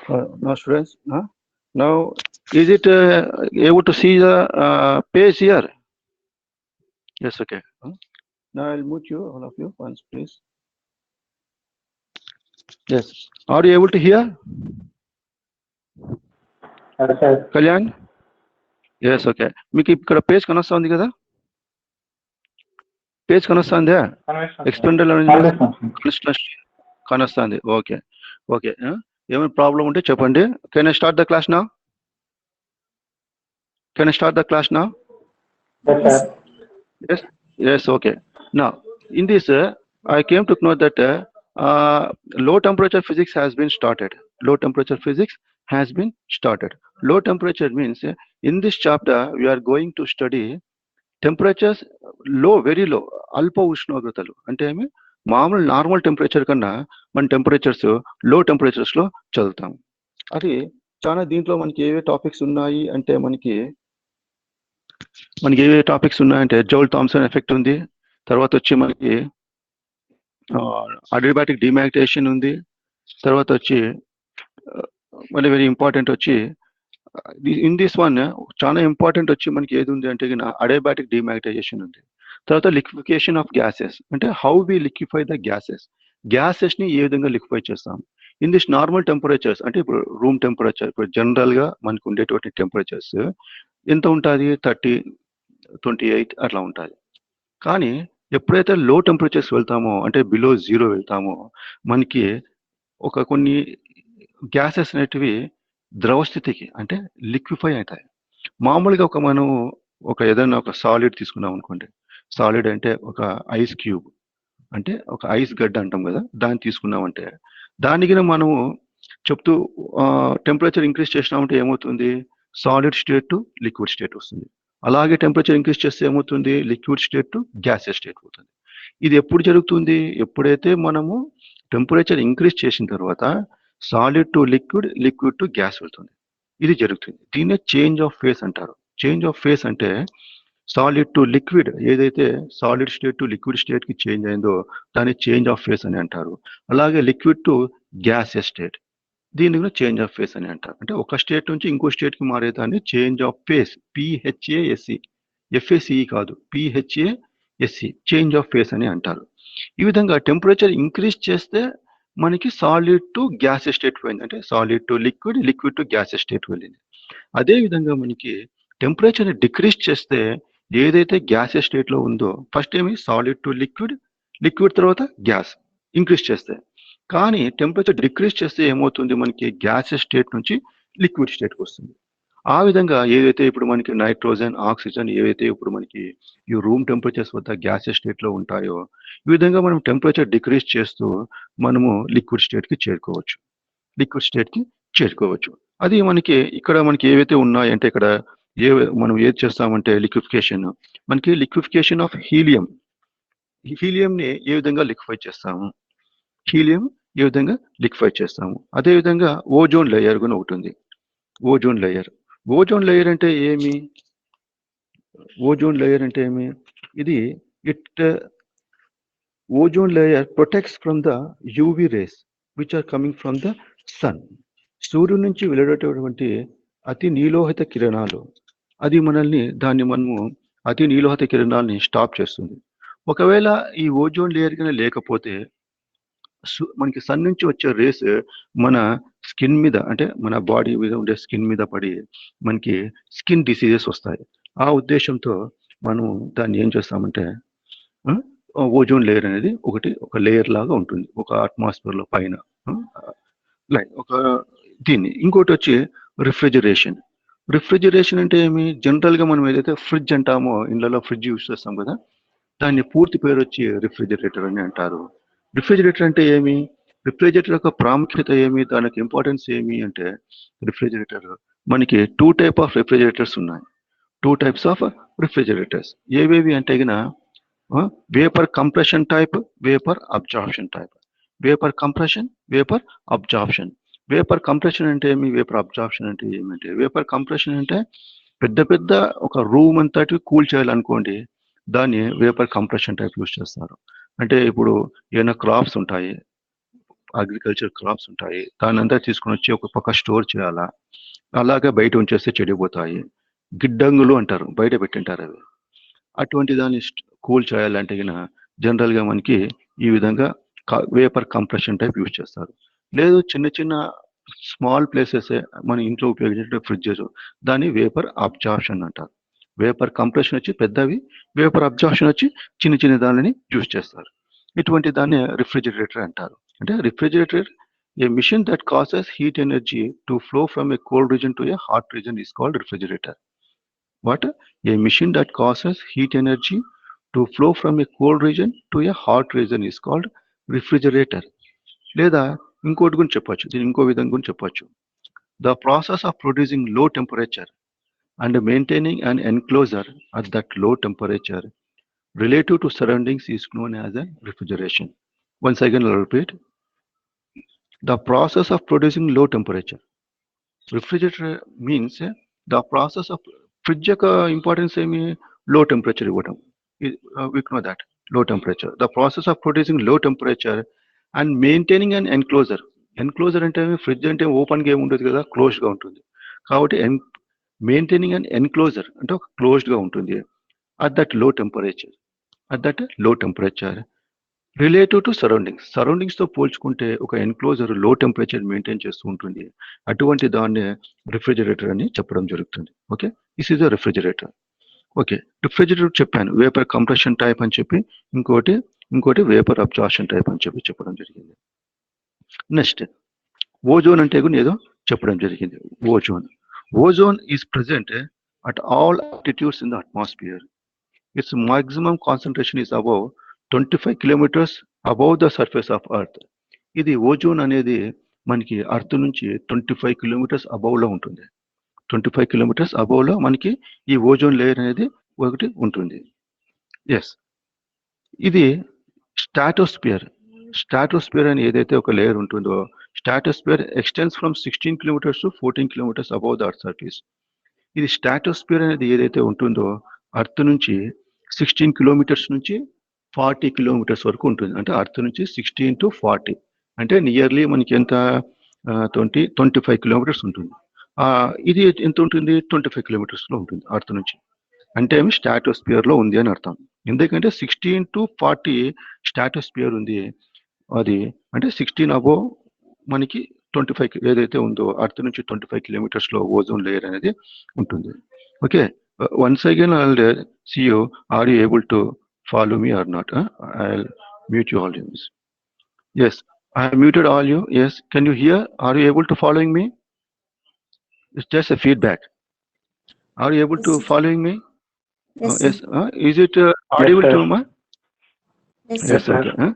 Now, students, now is it able to see the page here? Yes, okay. Now I'll mute you, all of you, once, please. Yes. Are you able to hear? Kalyan? Yes, okay. మీకు ఇక్కడ page కనొస్తుంది కదా? Page కనొస్తుందా? ఎక్స్పెండల్ కనొస్తుంది. Okay okay. ఏమైనా problem ఉంటే చెప్పండి. Can I start the class now? Can I start the class now? Yes. Yes. Yes. Okay. Now, in this, I came to know that low temperature physics has been started. Low temperature physics has been started. Low temperature means in this chapter we are going to study temperatures low, very low, alpa ఉష్ణోగ్రతలు అంటే ఏమి మామూలు normal temperature కన్నా మన temperatures లో temperatures లో చదువుతాం. అది చాలా దీంట్లో మనకి ఏవే టాపిక్స్ ఉన్నాయి అంటే మనకి ఏవే టాపిక్స్ ఉన్నాయంటే జౌల్ థామ్సన్ ఎఫెక్ట్ ఉంది, తర్వాత వచ్చి మనకి అడియాబాటిక్ డిమాగ్నటైజేషన్ ఉంది, తర్వాత వచ్చి మళ్ళీ వెరీ ఇంపార్టెంట్ వచ్చి ఇన్ దిస్ వన్ చాలా ఇంపార్టెంట్ వచ్చి మనకి ఏది ఉంది అంటే అడియాబాటిక్ డిమాగ్నటైజేషన్ ఉంది. తర్వాత లిక్విఫికేషన్ ఆఫ్ గ్యాసెస్ అంటే how we liquefy the gases ని ఏ విధంగా లిక్విఫై చేస్తాం. ఇన్ దిస్ నార్మల్ టెంపరేచర్స్ అంటే ఇప్పుడు రూమ్ టెంపరేచర్, ఇప్పుడు జనరల్ గా మనకు ఉండేటువంటి టెంపరేచర్స్ ఎంత ఉంటుంది? 30, 28 అట్లా ఉంటుంది. కానీ ఎప్పుడైతే లో టెంపరేచర్స్ వెళ్తామో అంటే బిలో జీరో వెళ్తామో మనకి కొన్ని గ్యాసెస్ అనేటివి ద్రవస్థితికి అంటే లిక్విఫై అవుతాయి. మామూలుగా మనం ఏదైనా ఒక సాలిడ్ తీసుకున్నాం అనుకోండి, సాలిడ్ అంటే ఒక ఐస్ క్యూబ్ అంటే ఒక ఐస్ గడ్డ అంటాం కదా, దాన్ని తీసుకున్నామంటే దానికి మనము చెప్తూ టెంపరేచర్ ఇంక్రీజ్ చేసినామంటే ఏమవుతుంది? Solid state to liquid state వస్తుంది. అలాగే టెంపరేచర్ ఇంక్రీజ్ చేస్తే ఏమవుతుంది? Liquid state to gases state అవుతుంది. ఇది ఎప్పుడు జరుగుతుంది? ఎప్పుడైతే మనము టెంపరేచర్ ఇంక్రీజ్ చేసిన తర్వాత solid to liquid, liquid to gas వెళ్తుంది. ఇది జరుగుతుంది. దీన్నే చేంజ్ ఆఫ్ ఫేస్ అంటారు. చేంజ్ ఆఫ్ ఫేస్ అంటే సాలిడ్ టు లిక్విడ్, ఏదైతే solid state to liquid state కి చేంజ్ అయిందో దాన్ని చేంజ్ ఆఫ్ ఫేస్ అని అంటారు. అలాగే లిక్విడ్ టు గ్యాసెస్ స్టేట్, దీన్ని కూడా చేంజ్ ఆఫ్ ఫేస్ అని అంటారు. అంటే ఒక స్టేట్ నుంచి ఇంకో స్టేట్ కి మారేదాన్ని change of phase, PHASE, FACE కాదు, PHASE, చేంజ్ ఆఫ్ ఫేస్ అని అంటారు. ఈ విధంగా టెంపరేచర్ ఇంక్రీజ్ చేస్తే మనకి సాలిడ్ టు గ్యాసెస్ స్టేట్ పోయింది, అంటే solid to liquid, liquid to gases state వెళ్ళింది. అదే విధంగా మనకి టెంపరేచర్ డిక్రీజ్ చేస్తే ఏదైతే గ్యాసెస్ స్టేట్ లో ఉందో ఫస్ట్ ఏమి సాలిడ్ టు లిక్విడ్, లిక్విడ్ తర్వాత గ్యాస్ ఇంక్రీజ్ చేస్తే, కానీ టెంపరేచర్ డిక్రీజ్ చేస్తే ఏమవుతుంది? మనకి గ్యాసెస్ స్టేట్ నుంచి లిక్విడ్ స్టేట్కి వస్తుంది. ఆ విధంగా ఏదైతే ఇప్పుడు మనకి నైట్రోజన్, ఆక్సిజన్ ఏవైతే ఇప్పుడు మనకి ఈ రూమ్ టెంపరేచర్స్ వద్ద గ్యాసెస్ స్టేట్ లో ఉంటాయో ఈ విధంగా మనం టెంపరేచర్ డిక్రీజ్ చేస్తూ మనము లిక్విడ్ స్టేట్ కి చేరుకోవచ్చు. అది మనకి ఇక్కడ మనకి ఏవైతే ఉన్నాయంటే ఇక్కడ మనం ఏది చేస్తామంటే లిక్విఫికేషన్, మనకి లిక్విఫికేషన్ ఆఫ్ హీలియంని ఏ విధంగా లిక్విఫై చేస్తాము. అదే విధంగా ఓజోన్ లేయర్ కూడా ఉంటుంది. ఓజోన్ లేయర్ అంటే ఏమి? ఇది ozone layer protects from the UV rays which are coming from the sun. సూర్యుడి నుంచి వెలువడేటటువంటి అతి నీలోహిత కిరణాలు, అది మనము అతి నీలోహిత కిరణాలని స్టాప్ చేస్తుంది. ఒకవేళ ఈ ఓజోన్ లేయర్ కింద లేకపోతే మనకి సన్ నుంచి వచ్చే రేస్ మన స్కిన్ మీద అంటే మన బాడీ మీద ఉండే స్కిన్ మీద పడి మనకి స్కిన్ డిసీజెస్ వస్తాయి. ఆ ఉద్దేశంతో మనం దాన్ని ఏం చేస్తామంటే ఓజోన్ లేయర్ అనేది ఒక లేయర్ లాగా ఉంటుంది ఒక అట్మాస్ఫియర్ లో పైన. దీన్ని ఇంకోటి వచ్చి రిఫ్రిజరేషన్ అంటే ఏమి? జనరల్ గా మనం ఏదైతే ఫ్రిడ్జ్ అంటామో, ఇళ్లలో ఫ్రిడ్జ్ యూజ్ చేస్తాం కదా, దాన్ని పూర్తి పేరు వచ్చి రిఫ్రిజిరేటర్ అని అంటారు. రిఫ్రిజిరేటర్ అంటే ఏమి? రిఫ్రిజిరేటర్ యొక్క ప్రాముఖ్యత ఏమి, దానికి ఇంపార్టెన్స్ ఏమి అంటే రిఫ్రిజిరేటర్ మనకి 2 types ఆఫ్ రిఫ్రిజిరేటర్స్ ఉన్నాయి. 2 types ఆఫ్ రిఫ్రిజిరేటర్స్ ఏవేవి అంటే vapour compression type, vapour absorption type. Vapour compression, vapour absorption. Vapour compression అంటే ఏమి, వేపర్ అబ్జార్ప్షన్ అంటే ఏమంటే, వేపర్ కంప్రెషన్ అంటే పెద్ద ఒక రూమ్ అంతటి కూల్ చేయాలనుకోండి, దాన్ని వేపర్ కంప్రెషన్ టైప్ యూజ్ చేస్తారు. అంటే ఇప్పుడు ఏమైనా క్రాప్స్ ఉంటాయి, అగ్రికల్చర్ క్రాప్స్ ఉంటాయి. దాన్నంతా తీసుకొనొచ్చి ఒక పక్క స్టోర్ చేయాలా. అలాగే బయట ఉంచేస్తే చెడిపోతాయి. గిడ్డంగులు అంటారు. బయట పెట్టింటారవి. అటువంటి దాన్ని కూల్ చేయాలంటే గిన జనరల్‌గా మనకి ఈ విధంగా వేపర్ కంప్రెషన్ టైప్ యూజ్ చేస్తారు. లేదు చిన్న చిన్న స్మాల్ ప్లేసెసే మన ఇంట్లో ఉపయోగించే ఫ్రిడ్జెస్ దాన్ని వేపర్ అబ్జార్ప్షన్ అంటారు. వేపర్ కంప్రెషన్ వచ్చి పెద్దవి, వేపర్ అబ్జార్ప్షన్ వచ్చి చిన్న చిన్న దానిని యూజ్ చేస్తారు. ఇటువంటి దాన్ని రిఫ్రిజిరేటర్ అంటారు. అంటే refrigerator a machine that causes heat energy to flow from a cold region to a hot region is called refrigerator. What? A machine that causes heat energy to flow from a cold region to a hot region is called refrigerator. లేదా ఇంకోటి గురించి చెప్పొచ్చు. దీని ఇంకో విధంగా గురించి చెప్పొచ్చు. The process of producing low temperature and maintaining an enclosure at that low temperature relative to surroundings is known as a refrigeration. Once again, I'll repeat. The process of producing low temperature. Refrigerator means the process of fridge యొక్క importance ఏమి లో temperature ఇవ్వడం. We know that low temperature. The process of producing low temperature and maintaining an enclosure. Enclosure అంటే fridge అంటే open గా ఉండదు కదా, closed గా ఉంటుంది. కాబట్టి మెయింటైనింగ్ అండ్ ఎన్క్లోజర్ అంటే ఒక క్లోజ్డ్ గా ఉంటుంది. అట్ దట్ లో టెంపరేచర్ రిలేటివ్ టు సరౌండింగ్స్ తో పోల్చుకుంటే ఒక ఎన్క్లోజర్ లో టెంపరేచర్ మెయింటైన్ చేస్తూ ఉంటుంది. అటువంటి దాన్ని రిఫ్రిజిరేటర్ అని చెప్పడం జరుగుతుంది. Okay, this is a refrigerator. Okay, refrigerator చెప్పాను వేపర్ కంప్రెషన్ టైప్ అని చెప్పి, ఇంకోటి వేపర్ అబ్జార్ప్షన్ టైప్ అని చెప్పి చెప్పడం జరిగింది. నెక్స్ట్ ఓజోన్ అంటే కూడా ఏదో చెప్పడం జరిగింది. Ozone is present at all altitudes in the atmosphere. It's maximum concentration is above 25 kilometres above the surface of earth. ఇది ఓజోన్ అనేది మనకి అర్త్ నుంచి 25 కిలోమీటర్స్ అబౌవ్లో ఉంటుంది. 25 కిలోమీటర్స్ అబౌవ్లో మనకి ఈ ఓజోన్ లేయర్ అనేది ఒకటి ఉంటుంది. ఎస్, ఇది స్ట్రాటోస్పియర్ అని ఏదైతే ఒక లేయర్ ఉంటుందో, stratosphere extends from 16 kilometres to 14 kilometres above the earth surface. ఇది స్ట్రాటోస్పియర్ అనేది ఏదైతే ఉంటుందో అర్త్ నుంచి 16 కిలోమీటర్స్ నుంచి 40 కిలోమీటర్స్ వరకు ఉంటుంది. అంటే అర్త్ నుంచి 16 to 40 అంటే నియర్లీ మనకి ఎంత 25 కిలోమీటర్స్ ఉంటుంది. ఇది ఎంత ఉంటుంది? 25 కిలోమీటర్స్లో ఉంటుంది అర్త్ నుంచి. అంటే ఏమి స్ట్రాటోస్పియర్లో ఉంది అని అర్థం. ఎందుకంటే 16 to 40 స్ట్రాటోస్పియర్ ఉంది. అది అంటే 16 అబోవ్ మనకి 25 ఏదైతే ఉందో అర్త్ నుంచి 25 కిలోమీటర్స్లో ఓజోన్ లేయర్ అనేది ఉంటుంది. Okay, once again I'll see you. Are you able to follow me or not? I'll mute you all. Yes, I have muted all you. Yes, can you hear? Are you able to following me? It's just a feedback. Are you able to following me? Yes, Yes. Is it audible to me? Yes, okay.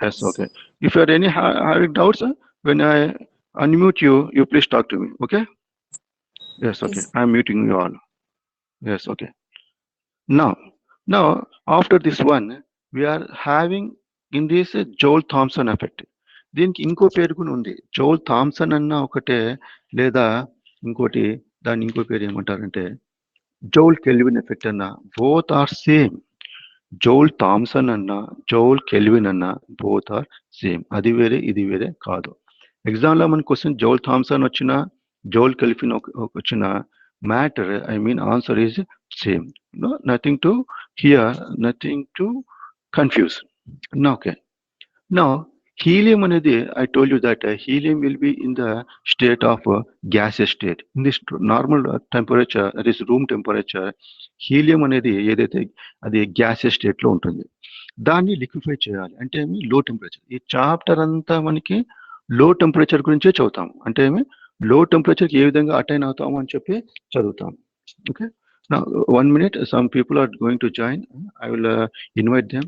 Yes, okay. If you have any having doubts, when I unmute you, you please talk to me. Okay? Yes, okay. Yes. I'm muting you all. Yes, okay. Now, after this one, we are having in this Joule Thomson effect. దీనికి ఇంకో పేరు కూడా ఉంది. Jal Thomson అన్న ఒకటే, లేదా ఇంకోటి దాన్ని ఇంకో పేరు ఏమంటారంటే జోల్ కెల్విన్ ఎఫెక్ట్ అన్న. Both are same. Joule Thomson అన్న జోల్ కెల్విన్ అన్న బోత్ ఆర్ సేమ్. అది వేరే ఇది వేరే కాదు. ఎగ్జామ్లో మన క్వశ్చన్ జోల్ థామ్సన్ వచ్చిన జోల్ కెల్విన్ వచ్చిన matter answer is same. Nothing to hear, nothing to confuse. Okay, now helium అనేది I told you that helium will be in the state of gaseous state. In this normal temperature, that is room temperature, helium అనేది ఏదైతే అది gaseous state లో ఉంటుంది. దాన్ని liquefy చేయాలి అంటే లో టెంపరేచర్. ఈ చాప్టర్ అంతా మనకి లో టెంపరేచర్ గురించే చదువుతాం. అంటే లో టెంపరేచర్కి ఏ విధంగా అటైన్ అవుతాము అని చెప్పి చదువుతాం. Okay, now 1 minute, some people are going to join. I will invite them.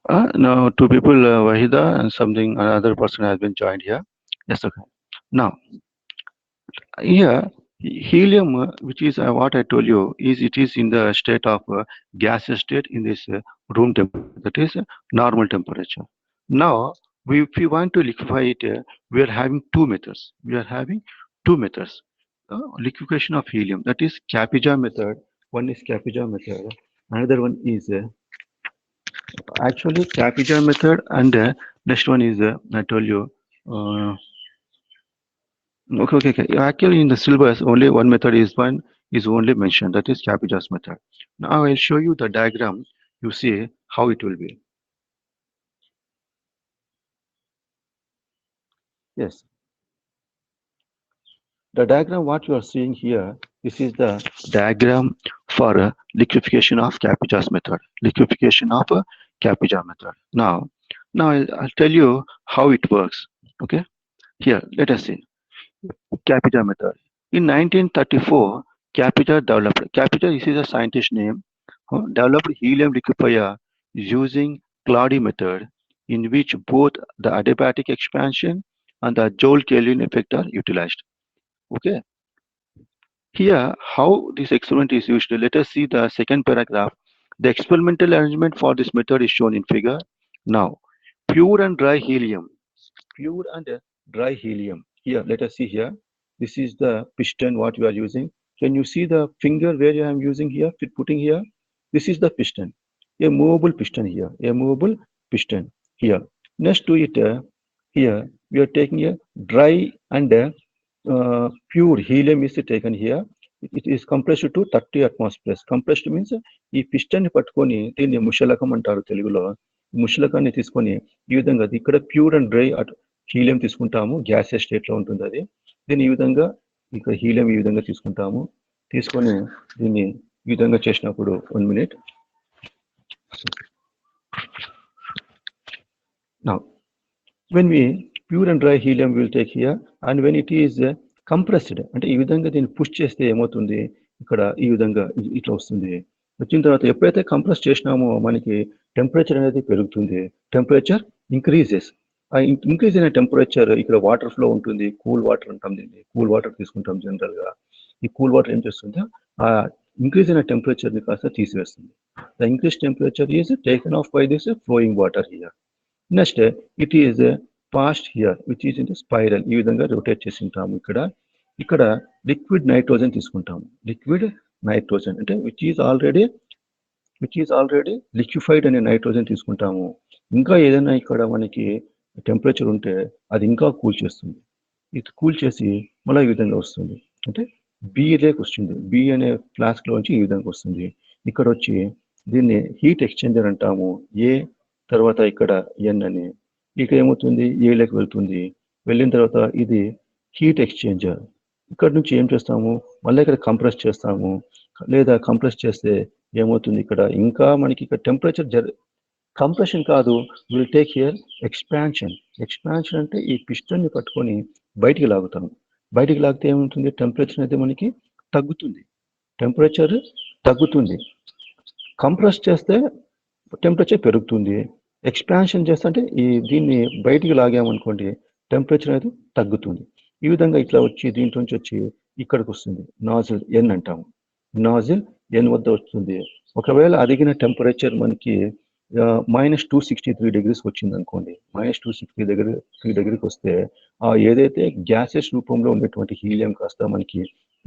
Now, two people, Wahida and something, another person has been joined here. Yes, okay. Now, here, helium, which is what I told you, is it is in the state of gaseous state in this room temperature, that is normal temperature. Now, if we want to liquefy it, we are having two methods. We are having two methods. Liquefaction of helium, that is Kapija method. One is Kapija method. Another one is actually Kapija method, and next one is I told you. Uh, okay. Actually, in the syllabus, only one method is only mentioned. That is Capitas method. Now I'll show you the diagram. You see how it will be. Yes. The diagram what you are seeing here, this is the diagram for liquefaction of Capitas method. Liquefaction of Capija method. Now I'll tell you how it works. Okay. Here, let us see. Capita method. In 1934, Capita developed. Capita, this is a scientist name, developed helium liquefier using Claudy method, in which both the adiabatic expansion and the Joule-Kelvin effect are utilized. Okay. Here, how this experiment is used. Let us see the second paragraph. The experimental arrangement for this method is shown in figure. Now, pure and dry helium. Pure and dry helium. Here, let us see here. This is the piston what you are using. Can you see the finger where I am using here, putting here? This is the piston. A movable piston here. A movable piston here. Next to it, here, we are taking a dry and pure helium is taken here. It is compressed to 30 atmospheres. Compressed means ఈ piston ని పట్టుకొని దీన్ని ముషలకం అంటారు తెలుగులో. ముషలకాన్ని తీసుకొని ఈ విధంగా ఇక్కడ ప్యూర్ అండ్ డ్రై హీలియం తీసుకుంటాము. గ్యాసెస్ స్టేట్ లో ఉంటుంది అది. దీన్ని ఈ విధంగా ఇక్కడ హీలియం ఈ విధంగా తీసుకుంటాము. తీసుకొని దీన్ని ఈ విధంగా చేసినప్పుడు 1 minute. Now, when we pure and dry helium will take here, and when it is compressed, అంటే ఈ విధంగా దీన్ని పుష్ చేస్తే ఏమవుతుంది, ఇక్కడ ఈ విధంగా ఇట్లా వస్తుంది. వచ్చిన తర్వాత ఎప్పుడైతే కంప్రెస్ చేసినామో మనకి టెంపరేచర్ అనేది పెరుగుతుంది. Temperature increases. ఆ ఇంక్రీజ్ అయిన టెంపరేచర్ ఇక్కడ వాటర్ ఫ్లో ఉంటుంది. కూల్ వాటర్ అంటాం దీన్ని. కూల్ వాటర్ తీసుకుంటాం జనరల్ గా. ఈ కూల్ వాటర్ ఏం చేస్తుంది, ఆ ఇంక్రీజ్ అయిన టెంపరేచర్ ని కాస్త తీసివేస్తుంది. The increase temperature is taken off by this flowing water here. Next it is passed here which is in spiral. ఈ విధంగా రొటేట్ చేసి ఉంటాము. ఇక్కడ లిక్విడ్ నైట్రోజన్ తీసుకుంటాము. లిక్విడ్ నైట్రోజన్ అంటే విచ్ ఈజ్ ఆల్రెడీ లిక్విఫైడ్ అనే నైట్రోజన్ తీసుకుంటాము. ఇంకా ఏదైనా ఇక్కడ మనకి టెంపరేచర్ ఉంటే అది ఇంకా కూల్ చేస్తుంది. ఇది కూల్ చేసి మళ్ళీ ఈ విధంగా వస్తుంది. అంటే బి లేక వస్తుంది. బి అనే ఫ్లాస్క్ లోంచి ఈ విధంగా వస్తుంది. ఇక్కడ వచ్చి దీన్ని హీట్ ఎక్స్చేంజర్ అంటాము. ఏ తర్వాత ఇక్కడ ఎన్ అని. ఇక ఏమవుతుంది, ఏలోకి వెళ్తుంది. వెళ్ళిన తర్వాత ఇది హీట్ ఎక్స్చేంజర్. ఇక్కడ నుంచి ఏం చేస్తాము, మళ్ళీ ఇక్కడ కంప్రెస్ చేస్తాము. లేదా కంప్రెస్ చేస్తే ఏమవుతుంది, ఇక్కడ ఇంకా మనకి ఇక్కడ టెంపరేచర్ కంప్రెషన్ కాదు, will take here expansion. Expansion అంటే ఈ పిస్టన్ ని పట్టుకొని బయటికి లాగుతాము. బయటికి లాగితే ఏమవుతుంది, టెంపరేచర్ అయితే మనకి తగ్గుతుంది. టెంపరేచర్ తగ్గుతుంది. కంప్రెస్ చేస్తే టెంపరేచర్ పెరుగుతుంది. ఎక్స్పాన్షన్ చేస్తుంటే దీన్ని బయటికి లాగామనుకోండి టెంపరేచర్ అనేది తగ్గుతుంది. ఈ విధంగా ఇట్లా వచ్చి దీంట్లో నుంచి వచ్చి ఇక్కడికి వస్తుంది. నాజిల్ ఎన్ అంటాము. నాజిల్ ఎన్ వద్ద వస్తుంది. ఒకవేళ అడిగిన టెంపరేచర్ మనకి -263 degrees వచ్చింది అనుకోండి. -263 degrees వస్తే ఆ ఏదైతే గ్యాసెస్ రూపంలో ఉండేటువంటి హీలియం కాస్త మనకి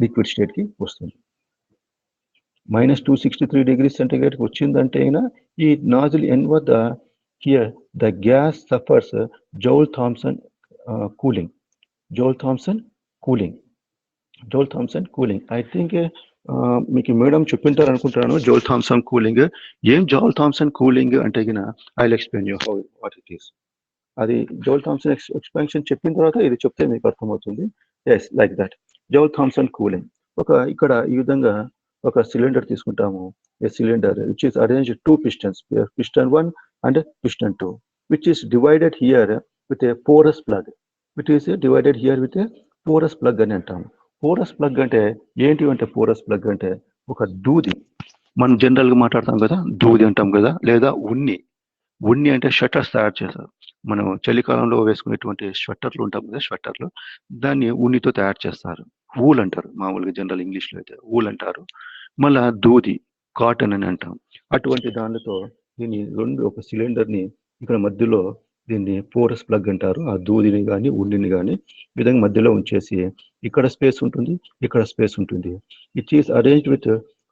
లిక్విడ్ స్టేట్ కి వస్తుంది. -263 degrees centigrade వచ్చిందంటే అయినా ఈ నాజిల్ ఎన్ వద్ద here the gas suffers Joule-Thomson cooling. Joule-Thomson cooling. I think మీకు మేడం చెప్పింటారు అనుకుంటున్నాను. Joule-Thomson cooling. ఏం Joule-Thomson కూలింగ్ అంటే I will explain you how what it is. అది Joule-Thomson ఎక్స్పాన్షన్ చెప్పిన తర్వాత ఇది చెప్తే మీకు అర్థమవుతుంది. Yes, like that Joule-Thomson cooling. ఇక్కడ ఈ విధంగా ఒక సిలిండర్ తీసుకుంటాము. A cylinder which is arranged 2 pistons, piston 1 and piston 2, which is divided here with a porous plug. అని అంటాము. పోరస్ ప్లగ్ అంటే ఏంటి అంటే, పోరస్ ప్లగ్ అంటే ఒక దూది. మనం జనరల్ గా మాట్లాడతాం కదా, దూది అంటాం కదా, లేదా ఉన్ని. ఉన్ని అంటే షట్టర్స్ తయారు చేస్తారు. మనం చలికాలంలో వేసుకునేటువంటి స్వెట్టర్లు ఉంటాం కదా, స్వెట్టర్లు దాన్ని ఉన్నితో తయారు చేస్తారు. వూల్ అంటారు మామూలుగా, జనరల్ ఇంగ్లీష్లో అయితే వూల్ అంటారు. మళ్ళా దూది, కాటన్ అని అంటాం. అటువంటి దానితో దీన్ని ఒక సిలిండర్ని ఇక్కడ మధ్యలో దీన్ని పోరస్ ప్లగ్ అంటారు. ఆ దూదిని కానీ ఉన్నిని కానీ ఈ విధంగా మధ్యలో ఉంచేసి ఇక్కడ స్పేస్ ఉంటుంది, ఇక్కడ స్పేస్ ఉంటుంది. It is arranged with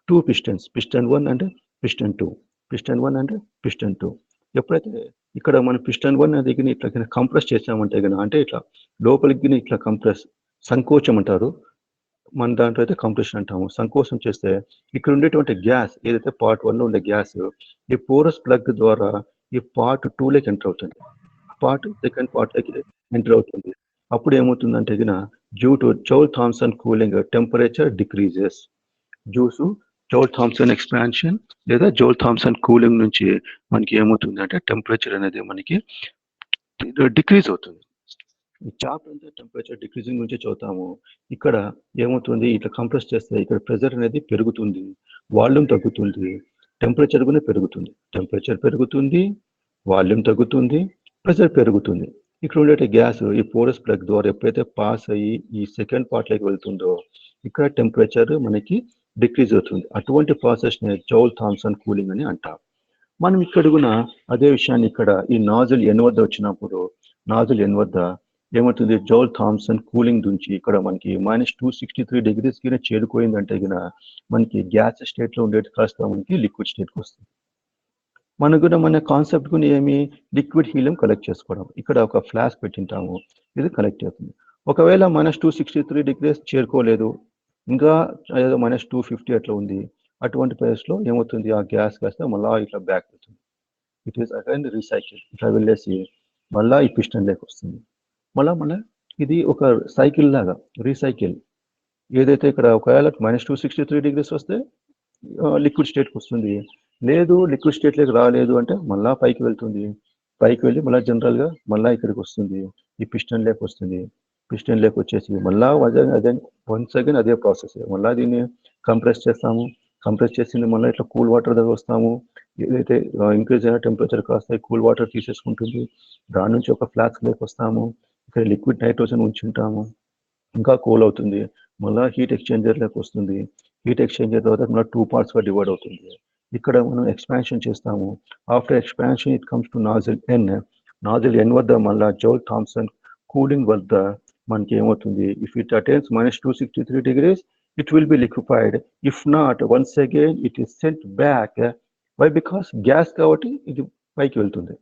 2 pistons, piston 1 అంటే పిస్టన్ 2, పిస్టన్ 1 అంటే పిస్టన్ 2. ఎప్పుడైతే ఇక్కడ మనం పిస్టన్ 1 అది ఇట్లా కంప్రెస్ చేసామంటే కనుక, అంటే ఇట్లా లోపలికి ఇట్లా కంప్రెస్, సంకోచం అంటారు మన దాంట్లో అయితే కంప్రెషన్ అంటాము. సంకోచం చేస్తే ఇక్కడ ఉండేటువంటి గ్యాస్ ఏదైతే పార్ట్ 1లో ఉండే గ్యాస్ ఈ పోరస్ ప్లగ్ ద్వారా ఈ పార్ట్ 2లోకి ఎంటర్ అవుతుంది, పార్ట్ సెకండ్ పార్ట్లోకి ఎంటర్ అవుతుంది. అప్పుడు ఏమవుతుందంటే due to Joule Thomson cooling temperature decreases. Joule Thomson expansion లేదా జౌల్ థామ్సన్ కూలింగ్ నుంచి మనకి ఏమవుతుంది అంటే టెంపరేచర్ అనేది మనకి డిక్రీజ్ అవుతుంది. ఈ చాప్టర్ అంతా టెంపరేచర్ డిక్రీజింగ్ గురించి చదువుతాము. ఇక్కడ ఏమవుతుంది, ఇట్లా కంప్రెస్ చేస్తే ఇక్కడ ప్రెషర్ అనేది పెరుగుతుంది, వాల్యూమ్ తగ్గుతుంది, టెంపరేచర్ కూడా పెరుగుతుంది. టెంపరేచర్ పెరుగుతుంది, వాల్యూమ్ తగ్గుతుంది, ప్రెషర్ పెరుగుతుంది. ఇక్కడ ఉండే గ్యాస్ ఈ పోరస్ ప్లగ్ ద్వారా ఎప్పుడైతే పాస్ అయ్యి ఈ సెకండ్ పార్ట్లోకి వెళ్తుందో ఇక్కడ టెంపరేచర్ మనకి డిక్రీజ్ అవుతుంది. అటువంటి ప్రాసెస్ని జౌల్ థామ్సన్ కూలింగ్ అని అంటారు. మనం ఇక్కడ కూడా అదే విషయాన్ని ఇక్కడ ఈ నాజిల్ ఎన్ వద్ద వచ్చినప్పుడు, నాజిల్ ఎన్ వద్ద ఏమవుతుంది, జౌల్ థామ్సన్ కూలింగ్ నుంచి ఇక్కడ మనకి -263 degrees కి చేరుకోయిందంటే మనకి గ్యాస్ స్టేట్లో ఉండేది కాస్త మనకి లిక్విడ్ స్టేట్కి వస్తుంది. మనకు కూడా మన కాన్సెప్ట్ కూడా ఏమి, లిక్విడ్ హీలియం కలెక్ట్ చేసుకోవడం. ఇక్కడ ఒక ఫ్లాస్క్ పెట్టింటాము, ఇది కలెక్ట్ అవుతుంది. ఒకవేళ -263 degrees చేరుకోలేదు, ఇంకా ఏదో -250 అట్లా ఉంది, అటువంటి ప్లేస్లో ఏమవుతుంది, ఆ గ్యాస్ కాస్త మళ్ళీ ఇట్లా బ్యాక్ అవుతుంది. It is again recycle. ఇట్లా వెళ్ళేసి మళ్ళీ ఈ పిస్టన్ లేక వస్తుంది. మళ్ళీ ఇది ఒక సైకిల్ లాగా రీసైకిల్. ఏదైతే ఇక్కడ ఒకవేళ -263 degrees వస్తే లిక్విడ్ స్టేట్కి వస్తుంది, లేదు లిక్విడ్ స్టేట్లోకి రాలేదు అంటే మళ్ళీ పైకి వెళ్తుంది, పైకి వెళ్ళి మళ్ళీ జనరల్గా మళ్ళీ ఇక్కడికి వస్తుంది, ఈ పిస్టన్ లేక వస్తుంది. పిస్టన్ లేక వచ్చేసి మళ్ళీ అదే వన్స్ అగైన్ అదే ప్రాసెస్. మళ్ళీ దీన్ని కంప్రెస్ చేస్తాము, కంప్రెస్ చేసింది మళ్ళీ ఇట్లా కూల్ వాటర్ దగ్గర వస్తాము. ఏదైతే ఇంక్రీజ్ అయిన టెంపరేచర్ కాస్త కూల్ వాటర్ తీసేసుకుంటుంది, దాని నుంచి ఒక ఫ్లాస్క్ లేక వస్తాము, ఇక్కడ లిక్విడ్ నైట్రోజన్ ఉంచుంటాము, ఇంకా కూల్ అవుతుంది, మళ్ళీ హీట్ ఎక్స్చేంజర్ లేక వస్తుంది. హీట్ ఎక్స్చేంజర్ తర్వాత మళ్ళీ 2 partsగా డివైడ్ అవుతుంది. ఇక్కడ మనం ఎక్స్పాన్షన్ చేస్తాము. After expansion it comes to nozzle N. Nozzle N వద్ద మళ్ళీ జౌల్ థామ్సన్ కూలింగ్ వద్ద మనకి ఏమవుతుంది, if it attains -263 degrees it will be liquefied. If not, once again it is sent back. Why? Because gas కాబట్టి ఇది పైకి వెళ్తుంది,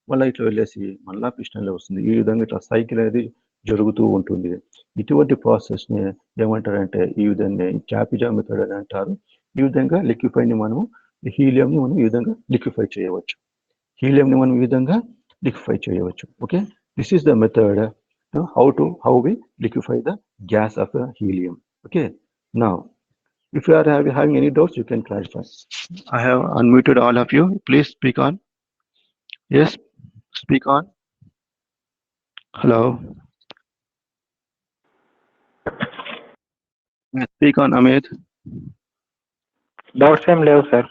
మళ్ళీ ఇట్లా వెళ్ళేసి మళ్ళీ పిస్టన్లో వస్తుంది. ఈ విధంగా ఇట్లా సైకిల్ అనేది జరుగుతూ ఉంటుంది. ఇటువంటి ప్రాసెస్ని ఏమంటారంటే ఈ విధంగా క్యాపిజా మెథడ్ అని అంటారు. ఈ విధంగా లిక్విఫైని మనం హీలియంని మనం ఈ విధంగా లిక్విఫై చేయవచ్చు. హీలియంని మనం ఈ విధంగా లిక్విఫై చేయవచ్చు. Okay, this is the method how we liquefy the gas of the helium. Okay, now if you are having any doubts you can clarify. I have unmuted all of you. Please speak on. Yes, speak on. Hello. Speak on, Amit. Doubts same level, sir.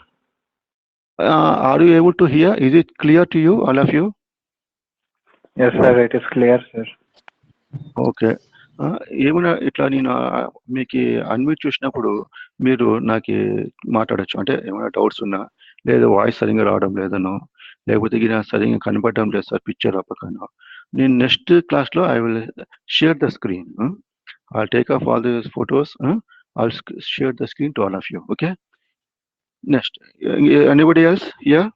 Are you able to hear? Is it clear to you, all of you? Yes, sir. It is clear, sir. Okay. ఏమైనా ఇట్లా నేను మీకు unmute చూసినప్పుడు మీరు నాకు మాట్లాడచ్చు, అంటే ఏమైనా డౌట్స్ ఉన్నా, లేదా వాయిస్ సరిగ్గా రావడం లేదనో, లేకపోతే సరిగ్గా కనపడడం లేదు సార్ పిక్చర్ అప్పకనో, నేను నెక్స్ట్ క్లాస్లో I will share the screen. I'll take off all these photos. I'll share the screen to all of you. Okay. Next, anybody else? Yeah,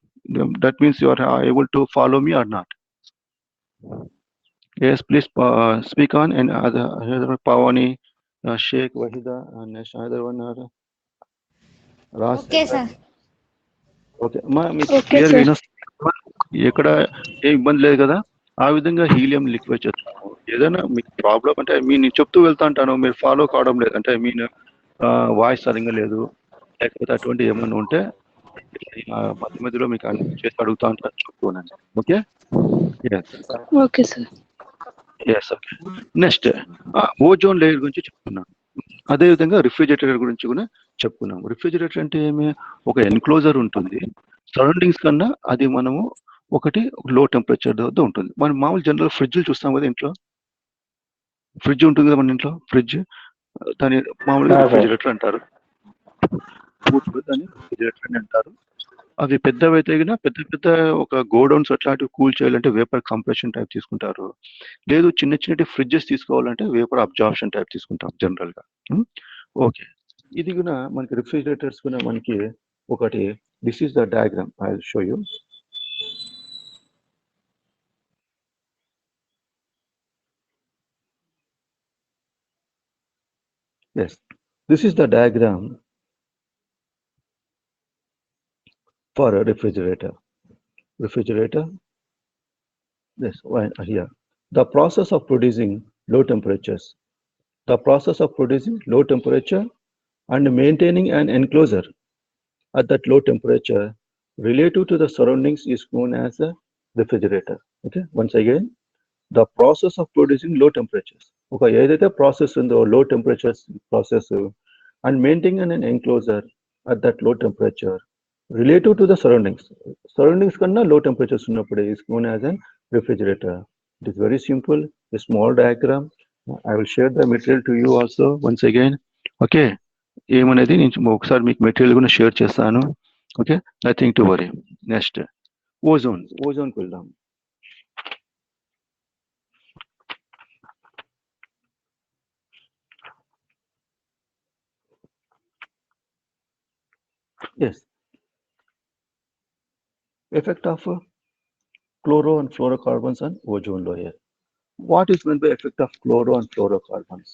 that means you are able to follow me or not. Yes, please speak on. And other Pawani, Sheikh Wahida, and next other one are Ras. Okay, sir. Okay, clear గా ఎక్కడ ఏ ఇబ్బంది లేదు కదా. ఆ విధంగా helium liquid చేస్తాము. ఏదైనా మీకు ప్రాబ్లం అంటే నేను చెప్తూ వెళ్తా ఉంటాను, మీరు ఫాలో కావడం లేదు అంటే వాయిస్ సరిగ్గా లేదు, లేకపోతే అటువంటి ఏమన్నా ఉంటే మధ్య మధ్యలో మీకు చేసి అడుగుతా ఉంటాను, చెప్తున్నాను. Okay. Okay sir. Yes. Okay. Next ozone layer గురించి చెప్తున్నాను. అదేవిధంగా రిఫ్రిజిరేటర్ గురించి కూడా చెప్పుకున్నాము. రిఫ్రిజిరేటర్ అంటే ఏమి, ఒక ఎన్క్లోజర్ ఉంటుంది, సరౌండింగ్స్ కన్నా అది మనము ఒకటి లో టెంపరేచర్ వద్ద ఉంటుంది. మనం మామూలు జనరల్ ఫ్రిడ్జ్లు చూస్తాం కదా ఇంట్లో, ఫ్రిడ్జ్ ఉంటుంది కదా మన ఇంట్లో, ఫ్రిడ్జ్ దాని మామూలుగా రిఫ్రిజిరేటర్ అంటారు, దాన్ని రిఫ్రిజిరేటర్ అని అంటారు. అవి పెద్దవైతే పెద్ద పెద్ద ఒక గోడౌన్స్ అట్లాంటివి కూల్ చేయాలంటే వేపర్ కంప్రెషన్ టైప్ తీసుకుంటారు. లేదు చిన్న చిన్న ఫ్రిడ్జెస్ తీసుకోవాలంటే వేపర్ అబ్జార్ప్షన్ టైప్ తీసుకుంటాం జనరల్ గా. ఓకే, ఇది కూడా మనకి రిఫ్రిజిరేటర్స్ కూడా మనకి ఒకటి, this is the diagram, I will show you. Yes, this is the diagram for a refrigerator. This one here. The process of producing low temperatures. The process of producing low temperature and maintaining an enclosure at that low temperature relative to the surroundings is known as a refrigerator. Okay, once again, the process of producing low temperatures. Okay, either process in the low temperatures process and maintaining an enclosure at that low temperature relative to the surroundings. Surroundings kanna low temperatures unnappude is known as an refrigerator. It is very simple, a small diagram. I will share the material to you also once again. Okay, ఏమనేది నేను ఒకసారి మీకు material కూడా share చేస్తాను. Okay, nothing to worry. Next ఓజోన్కి వెళ్దాం. Yes, effect of chloro and fluorocarbons on ozone layer. What is meant by effect of chloro and fluorocarbons?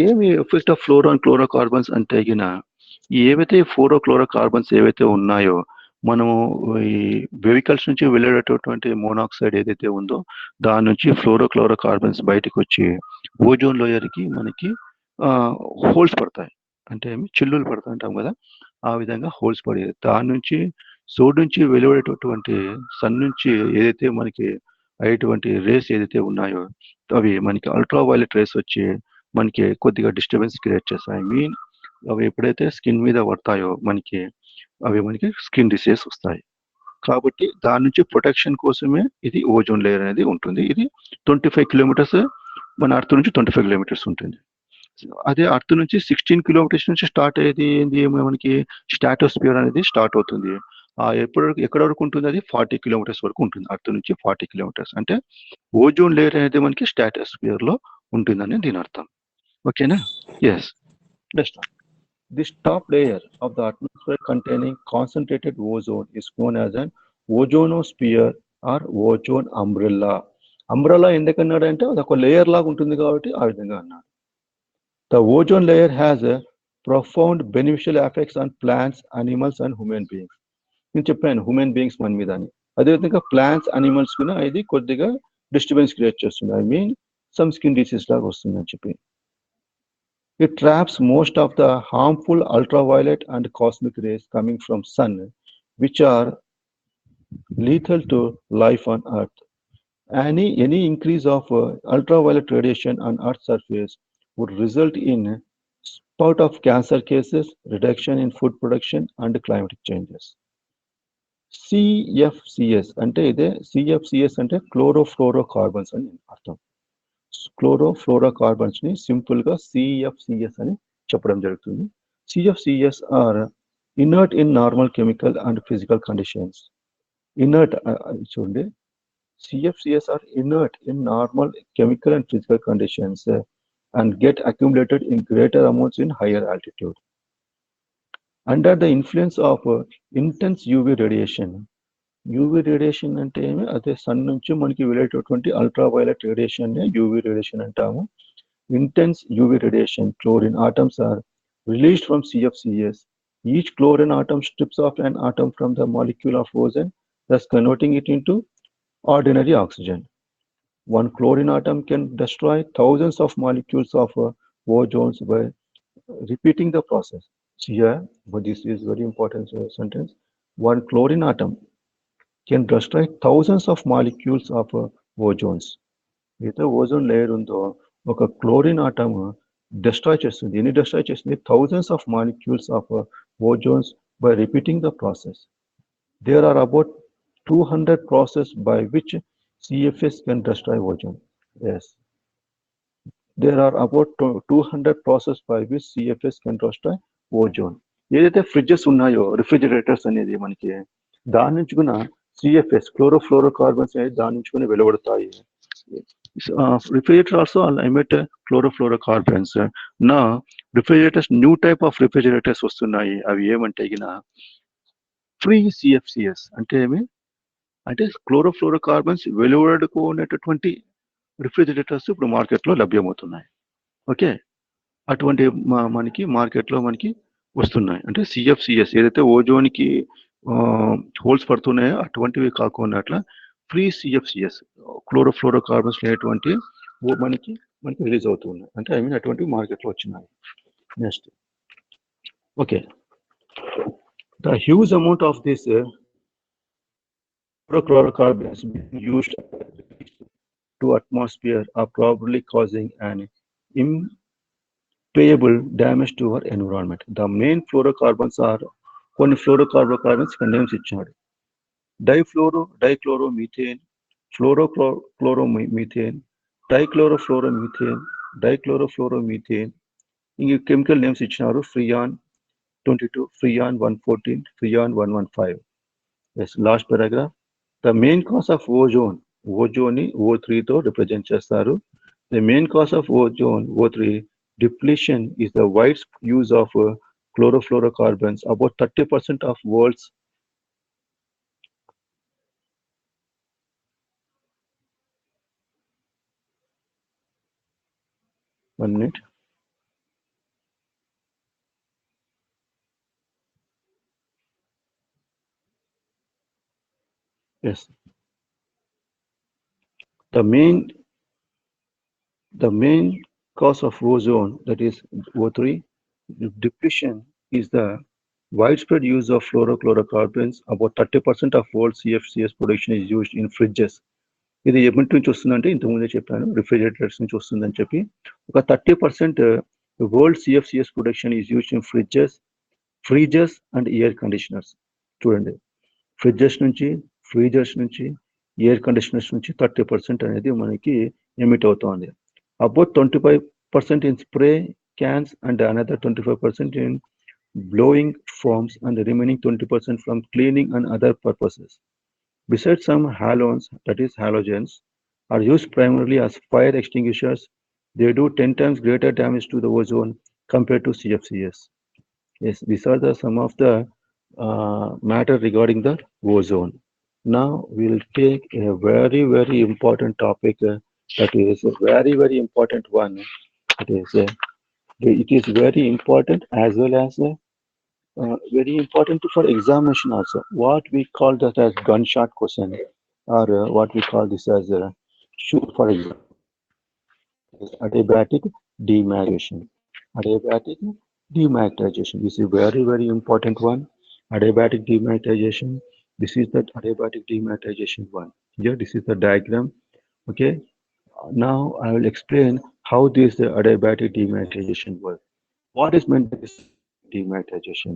ఏమి effect of ఫ్లోరో and క్లోరోకార్బన్స్ అంటే ఏవైతే ఫ్లోరోక్లోరోకార్బన్స్ ఏవైతే ఉన్నాయో, మనము ఈ వెహికల్స్ నుంచి వెళ్ళేటటువంటి మోనాక్సైడ్ ఏదైతే ఉందో దాని నుంచి ఫ్లోరోక్లోరోకార్బన్స్ బయటకు వచ్చి ఓజోన్ లేయర్కి మనకి హోల్స్ పడతాయి, అంటే చిల్లులు పడతా ఉంటాం కదా, ఆ విధంగా హోల్స్ పడి దాని నుంచి సూర్యుడి నుంచి వెలువడేటటువంటి సన్ నుంచి ఏదైతే మనకి అయ్యేటువంటి రేస్ ఏదైతే ఉన్నాయో అవి మనకి అల్ట్రా వైలెట్ రేస్ వచ్చి మనకి కొద్దిగా డిస్టర్బెన్స్ క్రియేట్ చేస్తాయి. మీన్ అవి ఎప్పుడైతే స్కిన్ మీద పడతాయో అవి మనకి స్కిన్ డిసీజ్ వస్తాయి. కాబట్టి దాని నుంచి ప్రొటెక్షన్ కోసమే ఇది ఓజోన్ లేయర్ అనేది ఉంటుంది. ఇది 25 కిలోమీటర్స్ మన అర్త్ నుంచి 25 కిలోమీటర్స్ ఉంటుంది. అదే అర్త్ నుంచి 16 కిలోమీటర్స్ నుంచి స్టార్ట్ అయ్యేది ఏంది, మనకి స్ట్రాటోస్ఫియర్ అనేది స్టార్ట్ అవుతుంది. ఎక్కడ వరకు ఉంటుంది, అది 40 కిలోమీటర్స్ వరకు ఉంటుంది. అర్త్ నుంచి 40 కిలోమీటర్స్ అంటే ఓజోన్ లేయర్ అనేది మనకి స్ట్రాటోస్ఫియర్ లో ఉంటుందని దీని అర్థం. ఓకేనా? Yes. Next, this top layer of the atmosphere containing concentrated ozone is known as an ozonosphere or ozone umbrella. Umbrella ఎందుకన్నాడు అంటే అది ఒక లేయర్ లాగా ఉంటుంది కాబట్టి ఆ విధంగా అన్నాడు. The ozone layer has a profound beneficial effects on plants, animals and human beings. నేను చెప్పాను హ్యూమన్ బీయింగ్స్ మన మీద అని. అదేవిధంగా ప్లాంట్స్, అనిమల్స్ కూడా ఇది కొద్దిగా డిస్టర్బెన్స్ క్రియేట్ చేస్తుంది. I mean some skin disease లాగా వస్తుంది అని చెప్పి. It traps most of the harmful ultraviolet and cosmic rays coming from sun, which are lethal to life on Earth. Any increase of ultraviolet radiation on Earth's surface would result in spurt of cancer cases, reduction in food production, and climatic changes. CFCS అంటే ఇదే, CFCS అంటే chlorofluorocarbons అని అర్థం. Chlorofluorocarbons ని simple గా సిఎఫ్సిఎస్ అని చెప్పడం జరుగుతుంది. CFCs are inert in normal chemical and physical conditions. Inert చూడండి, CFCs are inert in normal chemical and physical conditions and get accumulated in greater amounts in higher altitude. Under the influence of intense UV radiation, UV radiation అంటే ఏమి, అదే sun నుంచి మనకి వెళ్ళేటటువంటి ultraviolet radiation UV radiation అంటాము. Intense UV radiation, chlorine atoms are released from CFCS. Each chlorine atom strips off an atom from the molecule of ozone, thus converting it into ordinary oxygen. One chlorine atom can destroy thousands of molecules of ozones by repeating the process. Here, but this is very important sentence. One chlorine atom can destroy thousands of molecules of ozones. అయితే ozone layer ఉందో ఒక chlorine atom destroy చేస్తుంది. ఎన్ని destroy చేస్తుంది? thousands of molecules of ozones by repeating the process. There are about 200 process by which CFS can destroy ozone. Yes. There are about 200 process by which CFS can destroy ozone. ఏదైతే fridges ఉన్నాయో refrigerators అనేది మనకి దాని నుంచి కూడా CFS chlorofluorocarbons అనేది దాని నుంచి కూడా వెలువడతాయి. Refrigerator also emit chlorofluorocarbons. నా refrigerators new type of refrigerators వస్తున్నాయి. అవి ఏమంటే ఫ్రీ సిఎఫ్సిఎస్ అంటే ఏమి అంటే క్లోరోఫ్లోరోకార్బన్స్ వెలువడుకునేటటువంటి రిఫ్రిజిరేటర్స్ ఇప్పుడు మార్కెట్లో లభ్యమవుతున్నాయి. ఓకే, అటువంటి మనకి మార్కెట్లో మనకి వస్తున్నాయి. అంటే సిఎఫ్సిఎస్ ఏదైతే ఓజోన్కి హోల్స్ పడుతున్నాయో అటువంటివి కాకుండా అట్లా ఫ్రీ సిఎఫ్సిఎస్ క్లోరోఫ్లోరోకార్బన్స్ అనేటువంటి మనకి రిలీజ్ అవుతున్నాయి. అంటే ఐ మీన్ అటువంటివి మార్కెట్లో వచ్చినాయి. Next, okay, the huge amount of this chlorofluorocarbons being used to atmosphere are probably causing an irreparable damage to our environment. The main fluorocarbons are కొన్ని fluorocarbons names ఇచ్చాడు. dichloromethane, fluorochloromethane, dichlorofluoromethane, ఇంక chemical names ఇచ్చినారు. Freon 22, Freon 114, Freon 115. Yes, last paragraph. The main cause of ozone ని O3 తో represent చేస్తారు. The main cause of ozone O3 depletion is the wide use of chlorofluorocarbons. About 30% of world's one minute. Yes. The main cause of ozone, that is O3 depletion, is the widespread use of fluorochlorocarbons. About 30% of world CFCS production is used in fridges. ఇది ఎప్పటి నుంచి వస్తుందంటే ఇంతకుముందే చెప్పాను, refrigerators నుంచి వస్తుందని చెప్పి. ఒక 30% world CFCS production is used in fridges and air conditioners. చూడండి, ఫ్రిడ్జెస్ నుంచి, ఫ్రీజర్స్ నుంచి, ఎయిర్ కండిషనర్స్ నుంచి 30% అనేది మనకి ఎమిట్ అవుతుంది. About 25% in spray cans and another 25% in blowing foams and the remaining 20% from cleaning and other purposes. Besides, some halogens, that is halogens, are used primarily as fire extinguishers. They do 10 times greater damage to the ozone compared to CFCS. Yes, these are some of the matter regarding the ozone. Now we will take a very, very important topic. That is a very, very important one. It is very important as well as very important for examination also. What we call that as gunshot question, or what we call this as shoot for example, adiabatic demagnetization. Adiabatic demagnetization, this is very, very important one. Adiabatic demagnetization, this is the adiabatic demagnetization one. Here, this is the diagram. Okay, now I will explain how this adiabatic demagnetization works. What is meant by this demagnetization?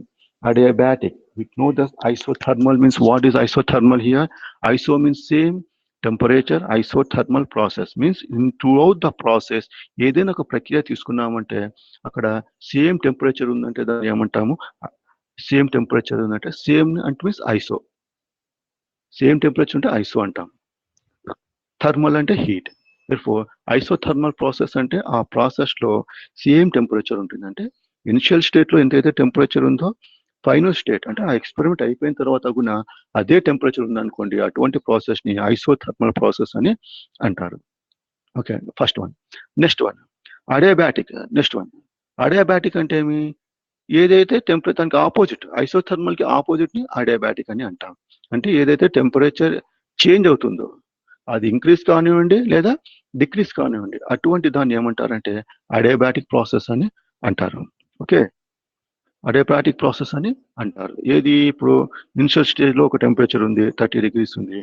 Adiabatic, we know that isothermal means, what is isothermal here? Iso means same temperature, isothermal process means in throughout the process ఏదైనా ఒక ప్రక్రియ తీసుకున్నామంటే అక్కడ same temperature ఉందంటే దాన్ని ఏమంటాము? Same temperature ఉందంటే same అంటే మీన్స్ ఐసో, సేమ్ టెంపరేచర్ ఉంటే ఐసో అంటాం. థర్మల్ అంటే హీట్. therefore isothermal process అంటే ఆ ప్రాసెస్ లో సేమ్ టెంపరేచర్ ఉంటుంది. అంటే ఇనిషియల్ స్టేట్ లో ఎంతైతే టెంపరేచర్ ఉందో ఫైనల్ స్టేట్ అంటే ఆ ఎక్స్పెరిమెంట్ అయిపోయిన తర్వాత కూడా అదే టెంపరేచర్ ఉందనుకోండి, అటువంటి ప్రాసెస్ ని ఐసోథర్మల్ ప్రాసెస్ అని అంటారు. Okay, first one. Next one adiabatic. Next one adiabatic అంటే ఏమి? ఏదైతే టెంపరేచర్ దానికి ఆపోజిట్, ఐసోథర్మల్ కి ఆపోజిట్ ని అడియాబాటిక్ అని అంటాం. అంటే ఏదైతే టెంపరేచర్ చేంజ్ అవుతుందో అది ఇంక్రీజ్ కానివ్వండి లేదా డిక్రీజ్ కానివ్వండి, అటువంటి దాన్ని ఏమంటారంటే అడియాబాటిక్ ప్రాసెస్ అని అంటారు. ఓకే, అడియాబాటిక్ ప్రాసెస్ అని అంటారు. ఏది? ఇప్పుడు ఇనిషియల్ స్టేజ్ లో ఒక టెంపరేచర్ ఉంది, 30 degrees ఉంది.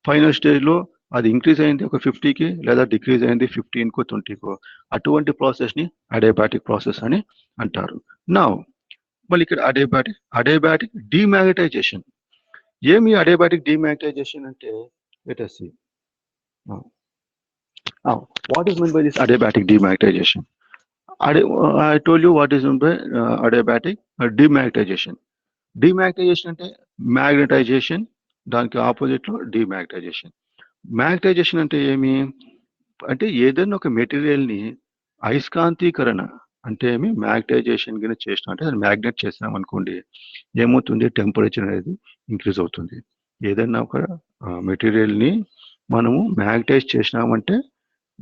ఫైనల్ స్టేజ్ లో అది ఇంక్రీజ్ అయింది ఒక 50కి లేదా డిక్రీజ్ అయింది 15కో 20కో, అటువంటి ప్రాసెస్ ని అడియాబాటిక్ ప్రాసెస్ అని అంటారు. నా మళ్ళీ ఇక్కడ అడియాబాటిక్ డిమాగ్నటైజేషన్. ఏమి అడియాబాటిక్ డిమాగ్నటైజేషన్ అంటే let us see. Now, what is meant by this adiabatic demagnetization? I told you what is meant by adiabatic demagnetization. Demagnetization అంటే మ్యాగ్నటైజేషన్, దానికి ఆపోజిట్ లో డిమాగ్నటైజేషన్. మ్యాగ్నటైజేషన్ అంటే ఏమి అంటే ఏదైనా ఒక మెటీరియల్ ని అయస్కాంతీకరణ అంటే ఏమి మ్యాగ్నటైజేషన్ కింద చేసిన అంటే మ్యాగ్నెట్ చేసినాం అనుకోండి, ఏమవుతుంది, టెంపరేచర్ అనేది ఇంక్రీజ్ అవుతుంది. ఏదైనా ఒక మెటీరియల్ ని మనము మ్యాగ్నటైజ్ చేసినామంటే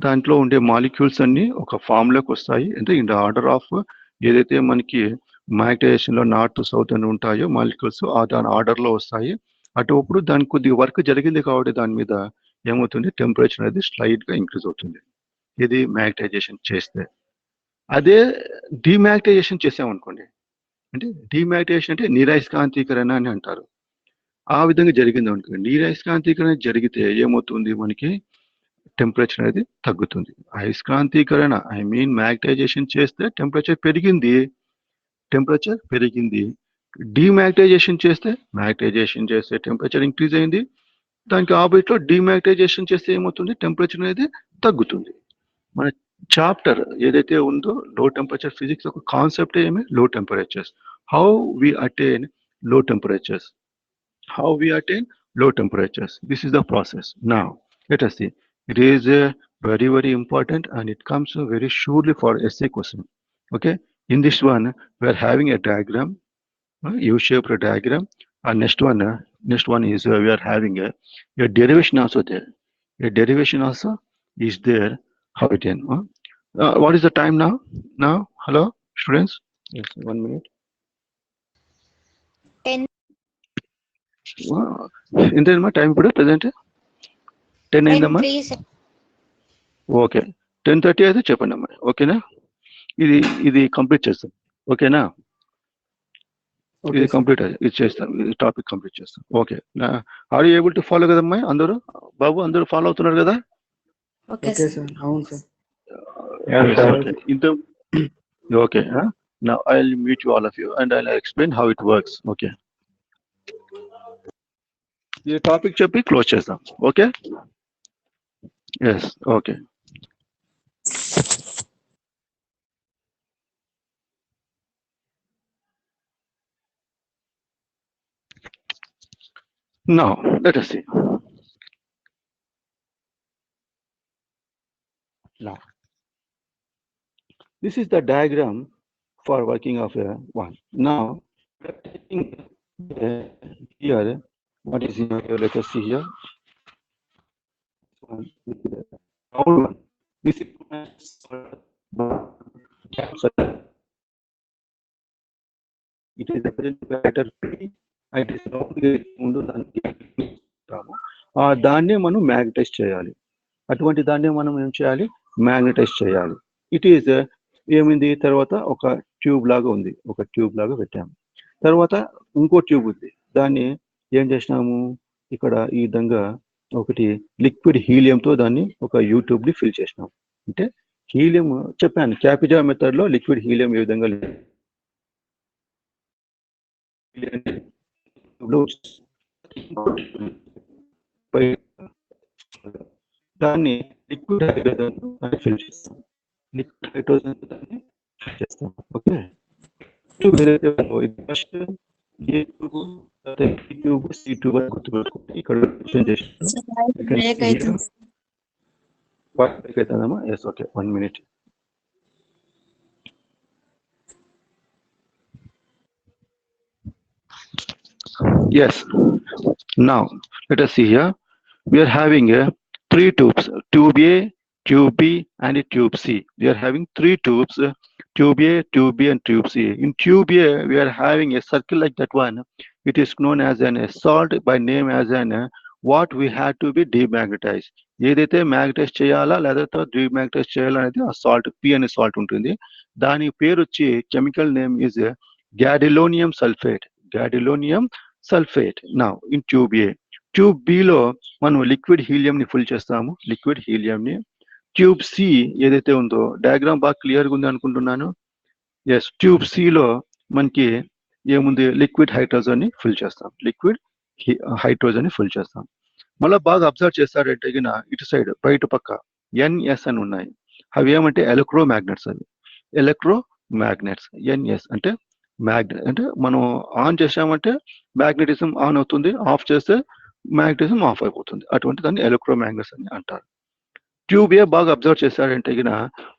దాంట్లో ఉండే మాలిక్యూల్స్ అన్ని ఒక ఫామ్ లోకి వస్తాయి. అంటే ఇన్ ద ఆర్డర్ ఆఫ్ ఏదైతే మనకి మ్యాగ్నటైజేషన్ లో నార్త్ సౌత్ అని ఉంటాయో మాలిక్యూల్స్ దాని ఆర్డర్ లో వస్తాయి. అటుప్పుడు దానికి కొద్ది వర్క్ జరిగింది కాబట్టి దాని మీద ఏమవుతుంది, టెంపరేచర్ అనేది స్లైట్ గా ఇంక్రీజ్ అవుతుంది. ఇది మ్యాగ్నటైజేషన్ చేస్తే. అదే డిమాగ్నటైజేషన్ చేసామనుకోండి, అంటే డిమాగ్నటైజేషన్ అంటే నిరయస్కాంతీకరణ అని అంటారు. ఆ విధంగా జరిగింది అనుకోండి, నిరయస్కాంతీకరణ జరిగితే ఏమవుతుంది, మనకి టెంపరేచర్ అనేది తగ్గుతుంది. అయస్కాంతీకరణ మ్యాగ్నటైజేషన్ చేస్తే టెంపరేచర్ పెరిగింది, డిమాగ్నటైజేషన్ చేస్తే టెంపరేచర్ ఇంక్రీజ్ అయింది. దానికి ఆపోజిట్ లో డిమాగ్నటైజేషన్ చేస్తే ఏమవుతుంది, టెంపరేచర్ అనేది తగ్గుతుంది. మన చాప్టర్ ఏదైతే ఉందో లో టెంపరేచర్ ఫిజిక్స్ ఒక కాన్సెప్ట్ ఏమి, లో టెంపరేచర్స్. హౌ వి అటైన్ లో temperatures, this is the process. Now let us see. It is very very important and it comes very surely for essay question. Okay, in this one we are having a diagram, U-shaped diagram, and next one is we are having a derivation also there. A derivation also is there. How it end? What is the time now? Hello students. Yes, 1 minute. 10. ఎంతమ్మా time ఇప్పుడు present? 10 అయిందమ్మా. Okay, 10:30 అయితే చెప్పండి అమ్మా. ఓకేనా, ఇది complete చేస్తాం. ఓకేనా, ఇది కంప్లీట్ ఇది చేస్తాం, ఇది టాపిక్ కంప్లీట్ చేస్తాం. Okay, are you able to follow కదమ్మా అందరూ? బాబు అందరూ ఫాలో అవుతున్నారు కదా? Okay sir. అవును sir. Okay, now I'll meet you all of you and I'll explain how it works. Okay, ఈ టాపిక్ చెప్పి క్లోజ్ చేస్తాం. Okay, yes, okay. Now let us see. Now this is the diagram for working of a one. Now we are taking here what is here, let us see here. One. This is it is represented by letter P. It is ముందు దాన్నే మనం magnetise చేయాలి. అటువంటి దాన్నే మనం ఏం చేయాలి, magnetise చేయాలి. ఇట్ ఈస్ ఏమైంది, తర్వాత ఒక ట్యూబ్ లాగా ఉంది, ఒక ట్యూబ్ లాగా పెట్టాము. తర్వాత ఇంకో ట్యూబ్ ఉంది, దాన్ని ఏం చేసినాము, ఇక్కడ ఈ విధంగా ఒకటి లిక్విడ్ హీలియంతో దాన్ని ఒక యూట్యూబ్ ని ఫిల్ చేసినాం. అంటే హీలియం చెప్పాను, క్యాపిజా మెథడ్ లో లిక్విడ్ హీలియం ఏ విధంగా దాన్ని లిక్విడ్ హైడ్రోజన్ ఫిల్ చేస్తాం. లిక్విడ్ హైడ్రోజన్ చేస్తాం. Okay, first A tube C tube అని గుర్తుపెట్టుకుంటే ఇక్కడ అవుతుందమ్మా. Yes, okay, 1 minute. Yes, now let us see here. We are having 3 tubes, tube A, tube B and tube C. We are having 3 tubes, tube A, tube B and tube C. In tube A we are having a circle like that one. It is known as a salt by name as an what we had to be demagnetized. ఏదైతే magnetise చేయాలా లేదా డిమాగ్నటైజ్ చేయాలా అనేది ఆ salt P అనే salt ఉంటుంది. దాని పేరు వచ్చి chemical name is gadolinium sulphate. Now in tube A, tube below మనం లిక్విడ్ హీలియం ని ఫుల్ చేస్తాము, లిక్విడ్ హీలియం ని. ట్యూబ్ సి ఏదైతే ఉందో, డయాగ్రామ్ బాగా క్లియర్గా ఉంది అనుకుంటున్నాను. ఎస్, ట్యూబ్ సిలో మనకి ఏముంది, లిక్విడ్ హైడ్రోజన్ ని ఫిల్ చేస్తాం, లిక్విడ్ హైడ్రోజన్ ని ఫిల్ చేస్తాం. మళ్ళీ బాగా అబ్జర్వ్ చేస్తారంటే గిన ఇటు సైడ్ బయట పక్క ఎన్ఎస్ అని ఉన్నాయి. అవి ఏమంటే ఎలక్ట్రోమాగ్నెట్స్. అవి ఎలక్ట్రోమాగ్నెట్స్. ఎన్ఎస్ అంటే మ్యాగ్నెట్, అంటే మనం ఆన్ చేసామంటే మ్యాగ్నెటిజం ఆన్ అవుతుంది, ఆఫ్ చేస్తే మ్యాగ్నెటిజం ఆఫ్ అయిపోతుంది. అటువంటి దాన్ని ఎలక్ట్రోమాగ్నెట్స్ అని అంటారు. ట్యూబ్ ఏ బాగా అబ్జర్వ్ చేశారంటే గిన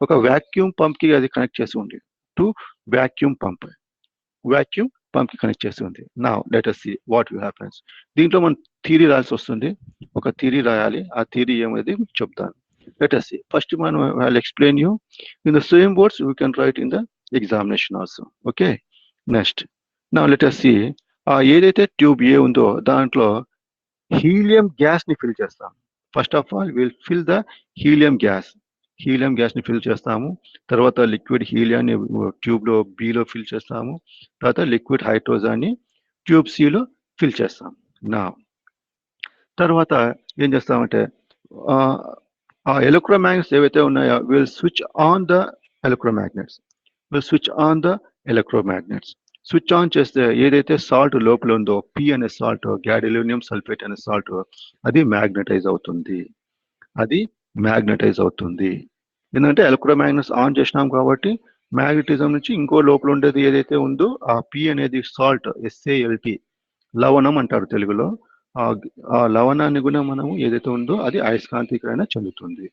ఒక వాక్యూమ్ పంప్ కి అది కనెక్ట్ చేసి ఉంది. టు వాక్యూమ్ పంప్ కి కనెక్ట్ చేసి ఉంది. నా let us see what will happens. దీంట్లో మనం థియరీ రాయాల్సి వస్తుంది. ఒక థియరీ రాయాలి. ఆ థియరీ ఏమనేది మీకు చెప్తాను. Let us see. ఫస్ట్ మనం I'll explain you in the same words we can write in the examination also. Okay. Next now let us see. ఏదైతే ట్యూబ్ ఏ ఉందో దాంట్లో హీలియం గ్యాస్ ని ఫిల్ చేస్తాం. First of all will fill the helium gas ని fill చేస్తాము. తర్వాత liquid హీలియాన్ని tube లో బిలో ఫిల్ చేస్తాము. తర్వాత లిక్విడ్ హైడ్రోజన్ ని ట్యూబ్ సిలో ఫిల్ చేస్తాం. నా తర్వాత ఏం చేస్తామంటే ఆ ఎలక్ట్రోమాగ్నెట్స్ ఏవైతే ఉన్నాయో will switch on the electromagnets. Switch on చేస్తే ఏదైతే సాల్ట్ లోపల ఉందో పి అనే సాల్ట్, గ్యాడోలినియం సల్ఫేట్ అనే సాల్ట్, అది మ్యాగ్నటైజ్ అవుతుంది. ఎందుకంటే ఎలక్ట్రోమాగ్నెట్స్ ఆన్ చేసినాం కాబట్టి మ్యాగ్నెటిజం నుంచి ఇంకో లోపల ఉండేది ఏదైతే ఉందో ఆ పి అనేది సాల్ట్, SaLt, లవణం అంటారు తెలుగులో. ఆ లవణాన్ని కూడా మనము ఏదైతే ఉందో అది అయస్కాంతీకరణ చెందుతుంది.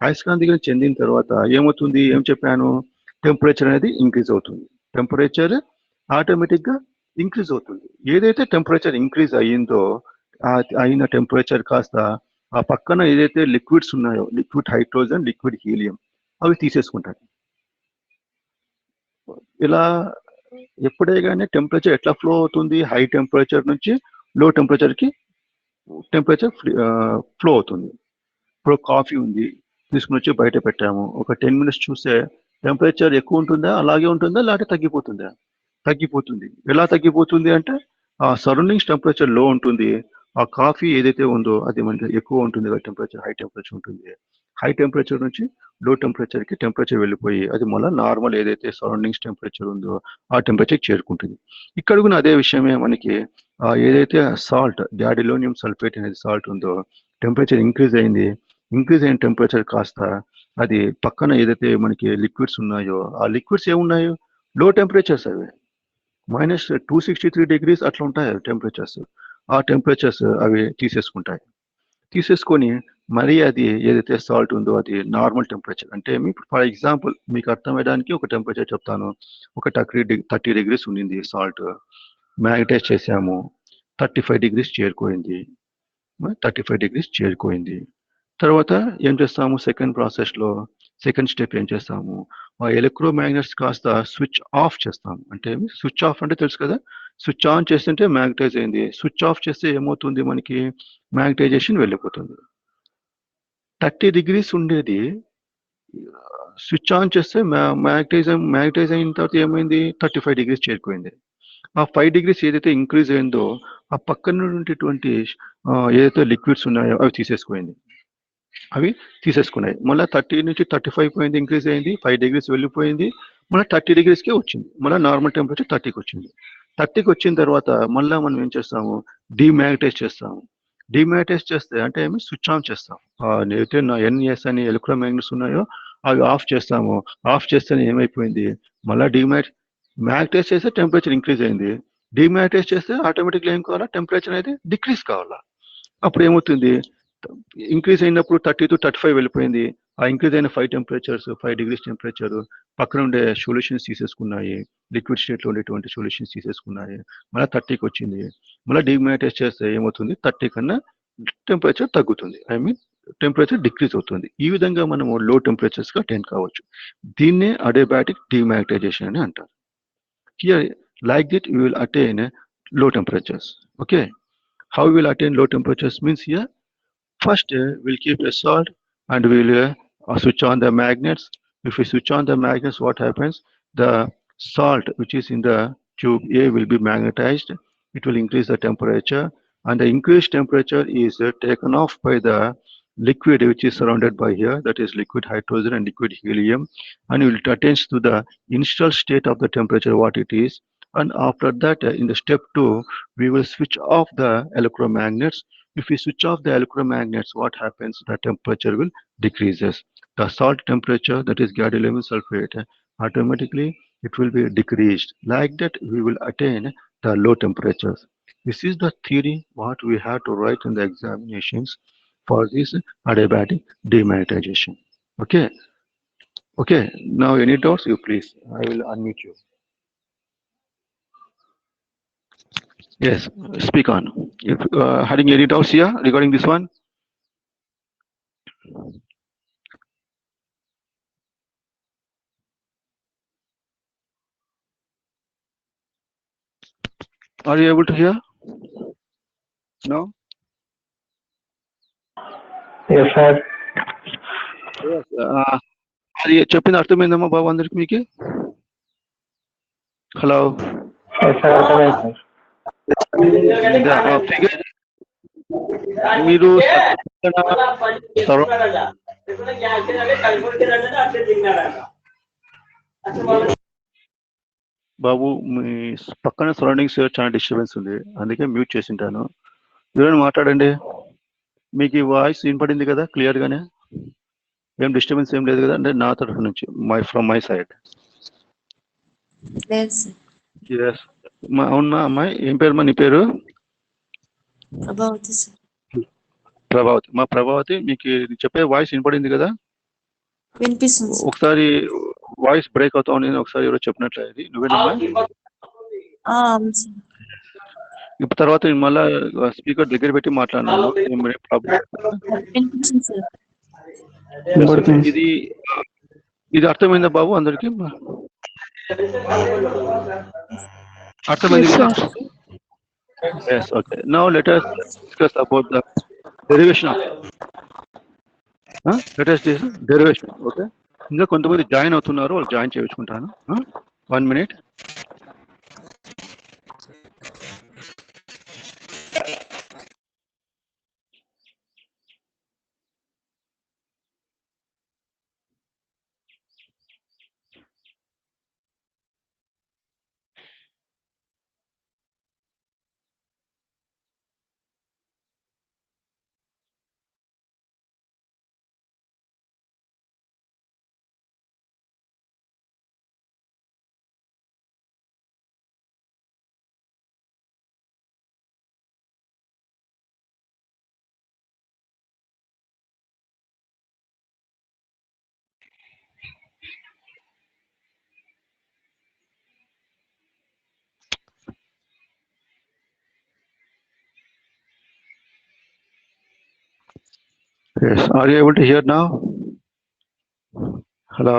అయస్కాంతీకరణ చెందిన తర్వాత ఏమవుతుంది, ఏం చెప్పాను, టెంపరేచర్ అనేది ఇంక్రీజ్ అవుతుంది. టెంపరేచర్ ఆటోమేటిక్ గా ఇంక్రీజ్ అవుతుంది. ఏదైతే టెంపరేచర్ ఇంక్రీజ్ అయ్యిందో అయిన టెంపరేచర్ కాస్త ఆ పక్కన ఏదైతే లిక్విడ్స్ ఉన్నాయో, లిక్విడ్ హైడ్రోజన్, లిక్విడ్ హీలియం, అవి తీసేసుకుంటాయి. ఇలా ఎప్పుడే కానీ టెంపరేచర్ ఎట్లా ఫ్లో అవుతుంది, హై టెంపరేచర్ నుంచి లో టెంపరేచర్కి టెంపరేచర్ ఫ్లో అవుతుంది. ఇప్పుడు కాఫీ ఉంది, తీసుకుని వచ్చి బయట పెట్టాము, ఒక 10 minutes చూస్తే టెంపరేచర్ ఎక్కువ ఉంటుందా, అలాగే ఉంటుందా, లేకపోతే తగ్గిపోతుందా? తగ్గిపోతుంది. ఎలా తగ్గిపోతుంది అంటే ఆ సరౌండింగ్స్ టెంపరేచర్ లో ఉంటుంది, ఆ కాఫీ ఏదైతే ఉందో అది మనకి ఎక్కువ ఉంటుంది, టెంపరేచర్ హై టెంపరేచర్ ఉంటుంది. హై టెంపరేచర్ నుంచి లో టెంపరేచర్కి టెంపరేచర్ వెళ్ళిపోయి అది మళ్ళీ నార్మల్ ఏదైతే సరౌండింగ్స్ టెంపరేచర్ ఉందో ఆ టెంపరేచర్ చేరుకుంటుంది. ఇక్కడ కూడా అదే విషయమే, మనకి ఏదైతే సాల్ట్, గ్యాడోలినియం సల్ఫేట్ అనేది సాల్ట్ ఉందో టెంపరేచర్ ఇంక్రీజ్ అయిన టెంపరేచర్ కాస్త అది పక్కన ఏదైతే మనకి లిక్విడ్స్ ఉన్నాయో ఆ లిక్విడ్స్ ఏమున్నాయో లో టెంపరేచర్స్, అవి -263 degrees అట్లా ఉంటాయి టెంపరేచర్స్. ఆ టెంపరేచర్స్ అవి తీసేసుకొని మరి అది ఏదైతే సాల్ట్ ఉందో అది నార్మల్ టెంపరేచర్ అంటే, ఫర్ ఎగ్జాంపుల్ మీకు అర్థమయ్యడానికి ఒక టెంపరేచర్ చెప్తాను. ఒక 30 degrees ఉండింది సాల్ట్, మ్యాగ్నటైజ్ చేసాము, 35 degrees చేరుకోయింది. తర్వాత ఏం చేస్తాము, సెకండ్ స్టెప్ ఏం చేస్తాము, ఆ ఎలక్ట్రోమాగ్నెట్స్ కాస్త స్విచ్ ఆఫ్ చేస్తాము. అంటే స్విచ్ ఆఫ్ అంటే తెలుసు కదా, స్విచ్ ఆన్ చేస్తుంటే మ్యాగ్నటైజ్ అయింది, స్విచ్ ఆఫ్ చేస్తే ఏమవుతుంది, మనకి మ్యాగ్నటైజేషన్ వెళ్ళిపోతుంది. 30 degrees ఉండేది స్విచ్ ఆన్ చేస్తే మ్యాగ్నటైజ్ అయిన తర్వాత ఏమైంది, 35 degrees చేరుకోయింది. ఆ 5 degrees ఏదైతే ఇంక్రీజ్ అయిందో ఆ పక్కన ఉన్నటువంటి ఏదైతే లిక్విడ్స్ ఉన్నాయో అవి తీసేసుకున్నాయి. మళ్ళీ 30 నుంచి 35 పోయింది, ఇంక్రీజ్ అయింది, 5 degrees వెళ్ళిపోయింది, మళ్ళీ 30 degreesకే వచ్చింది, మళ్ళీ నార్మల్ టెంపరేచర్ 30కి వచ్చింది. 30కి వచ్చిన తర్వాత మళ్ళీ మనం ఏం చేస్తాము, డిమాగ్నటైజ్ చేస్తే అంటే స్విచ్ ఆన్ చేస్తాం. ఏదైతే ఎన్ఎస్ అని ఎలక్ట్రోమాగ్నెట్స్ ఉన్నాయో అవి ఆఫ్ చేస్తాము. ఆఫ్ చేస్తేనే ఏమైపోయింది, మళ్ళీ మ్యాగ్నటైజ్ చేస్తే టెంపరేచర్ ఇంక్రీజ్ అయింది, డిమాగ్నటైజ్ చేస్తే ఆటోమేటిక్గా ఏం కావాలా, టెంపరేచర్ అనేది డిక్రీజ్ కావాలా. అప్పుడు ఏమవుతుంది, ఇంక్రీజ్ అయినప్పుడు 30 to 35 వెళ్ళిపోయింది. ఆ ఇంక్రీజ్ అయిన 5 degrees టెంపరేచర్ పక్కన ఉండే సొల్యూషన్స్ తీసేసుకున్నాయి, లిక్విడ్ స్టేట్లో ఉండేటువంటి సొల్యూషన్స్ తీసేసుకున్నాయి, మళ్ళీ 30కి వచ్చింది. మళ్ళీ డిమాగ్నటైజ్ చేస్తే ఏమవుతుంది, 30 కన్నా టెంపరేచర్ తగ్గుతుంది, టెంపరేచర్ డిక్రీజ్ అవుతుంది. ఈ విధంగా మనము లో టెంపరేచర్స్గా అటైన్ కావచ్చు. దీన్నే అడియాబాటిక్ డిమాగ్నటైజేషన్ అని అంటారు. Here like that you will attain low temperatures. Okay, how we will attain low temperatures means here first we'll keep a salt and we'll switch on the magnets. If we switch on the magnets, what happens, the salt which is in the tube A will be magnetized. It will increase the temperature, and the increased temperature is taken off by the liquid which is surrounded by here, that is liquid hydrogen and liquid helium, and it attains to the initial state of the temperature what it is. And after that, in the step 2, we will switch off the electromagnets. If we switch off the electromagnets, what happens? The temperature will decreases. The salt temperature, that is gadolinium sulfate, automatically it will be decreased. Like that, we will attain the low temperatures. This is the theory what we have to write in the examinations for this adiabatic demagnetization. Okay. Okay. Now, any doubts? You please. I will unmute you. Yes, speak on. If having any doubts here regarding this one? Are you able to hear? No? Yes, sir. Yes. అది చెప్పిన అర్థమైందమ్మా బాబు అందరికి మీకు? Hello. Yes, sir. అర్థమైంది sir. Figure మీరు బాబు మీ పక్కన surroundings చాలా disturbance ఉంది, అందుకే మ్యూట్ చేసింటాను. ఎవరైనా మాట్లాడండి. మీకు ఈ వాయిస్ వినపడింది కదా క్లియర్ గానే? ఏం డిస్టర్బెన్స్ ఏం లేదు కదా? అంటే నా తరఫు నుంచి, ఫ్రమ్ మై సైడ్. అవునా అమ్మాయి? ఏం పేరు నీ పేరు? ప్రభావతి సార్. ప్రభావతి. మా ప్రభావతి, మీకు చెప్పే వాయిస్ వినపడింది కదా? వినిపిస్తుంది. ఒకసారి వాయిస్ బ్రేక్ అవుతా ఉంది, ఒకసారి ఎవరో చెప్పినట్లయితే నువ్వేనమ్మా? ఇప్పుడు తర్వాత మళ్ళా స్పీకర్ దగ్గర పెట్టి మాట్లాడినాను. ఇది అర్థమైందా బాబు అందరికి? అర్థమైంది కదా? Yes, okay. Now let us discuss about the derivation of let us discuss derivation. Okay. ఇంకా కొంతమంది జాయిన్ అవుతున్నారు, వాళ్ళు join చేయించుకుంటాను. 1 minute. Yes. Are you able to hear now? Hello.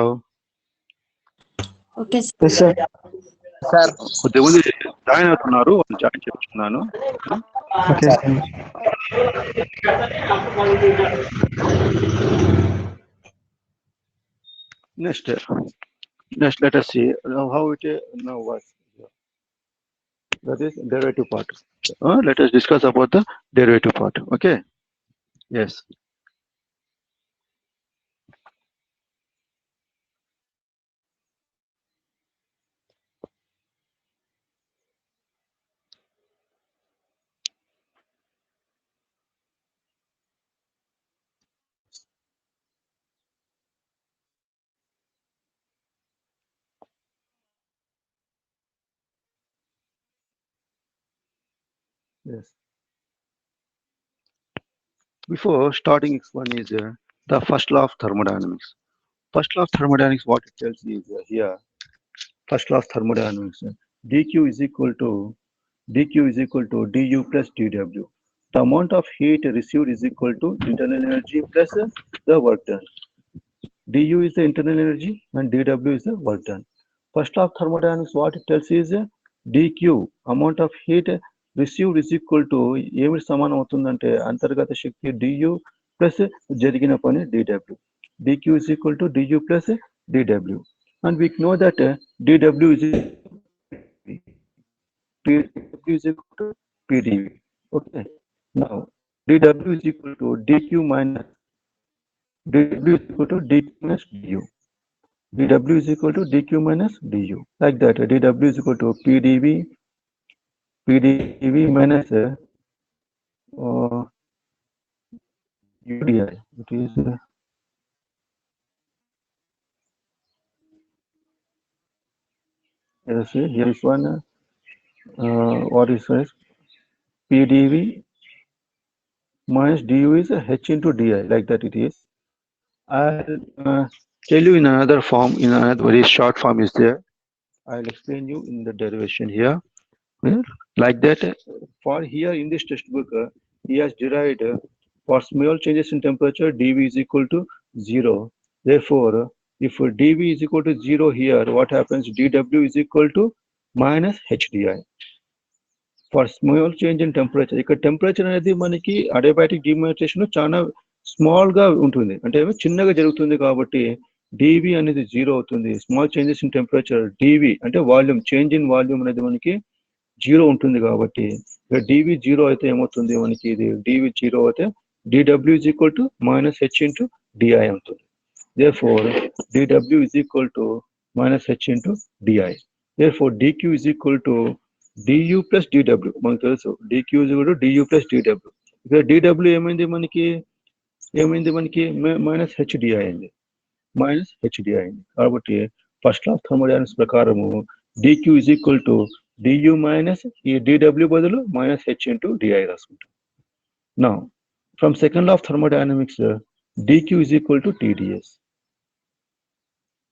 Okay sir. Sir. కొద్దిమంది జాయిన్ అవుతున్నారు, వాళ్ళు జాయిన్ చేయించుకున్నాను. Okay. Next, let us see how it now works. That is derivative part. Let us discuss about the derivative part. Okay. Yes. Yes. Before starting X1 is the first law of thermodynamics. First law of thermodynamics, what it tells you is here. First law of thermodynamics, dq is equal to du plus dw. The amount of heat received is equal to internal energy plus the work done. du is the internal energy and dw is the work done. First law of thermodynamics, what it tells you is dq, amount of heat received is equal to ఏమి సమానం అవుతుందంటే అంతర్గత శక్తి du plus జరిగిన పని dw. dq is equal to du plus dw, and we know that dw is equal to pdv. Okay. Now dw is equal to dq minus dw is equal to dq minus du. dW is equal to dq minus du. Like that, dW is equal to pdv minus udi. It is here is one. What is this? pdv minus du is h into di. Like that it is. I'll tell you in another form. In another very short form is there. I'll explain you in the derivation here. Like that, for here in this textbook, he has derived for small changes in temperature, dV is equal to 0. Therefore, if dV is equal to 0 here, what happens? dW is equal to minus HDI. For small change in temperature, ఇక్కడ temperature అనేది మనకి adiabatic demarcation చాలా small గా ఉంటుంది, అంటే చిన్నగా జరుగుతుంది కాబట్టి dV అనేది 0 అవుతుంది. Small changes in temperature dV అంటే వాల్యూమ్, చేంజ్ ఇన్ వాల్యూమ్ అనేది మనకి 0 ఉంటుంది కాబట్టి dV 0 అయితే ఏమవుతుంది మనకి, ఇది dV 0 అయితే dW is equal to minus h into di అవుతుంది. Therefore, dW is equal to minus h into di. Therefore, dq is equal to du plus dw. మనకు తెలుసు dq is equal to du plus dw. ఇక్కడ dw ఏమైంది మనకి minus hdi అయింది, minus hdi అయింది. కాబట్టి first law of thermodynamics ప్రకారము dq is equal to du minus ఈ dw బదులు మైనస్ h into di రాసుకుంటాం. Now, from second law of thermodynamics, dq is equal to TdS.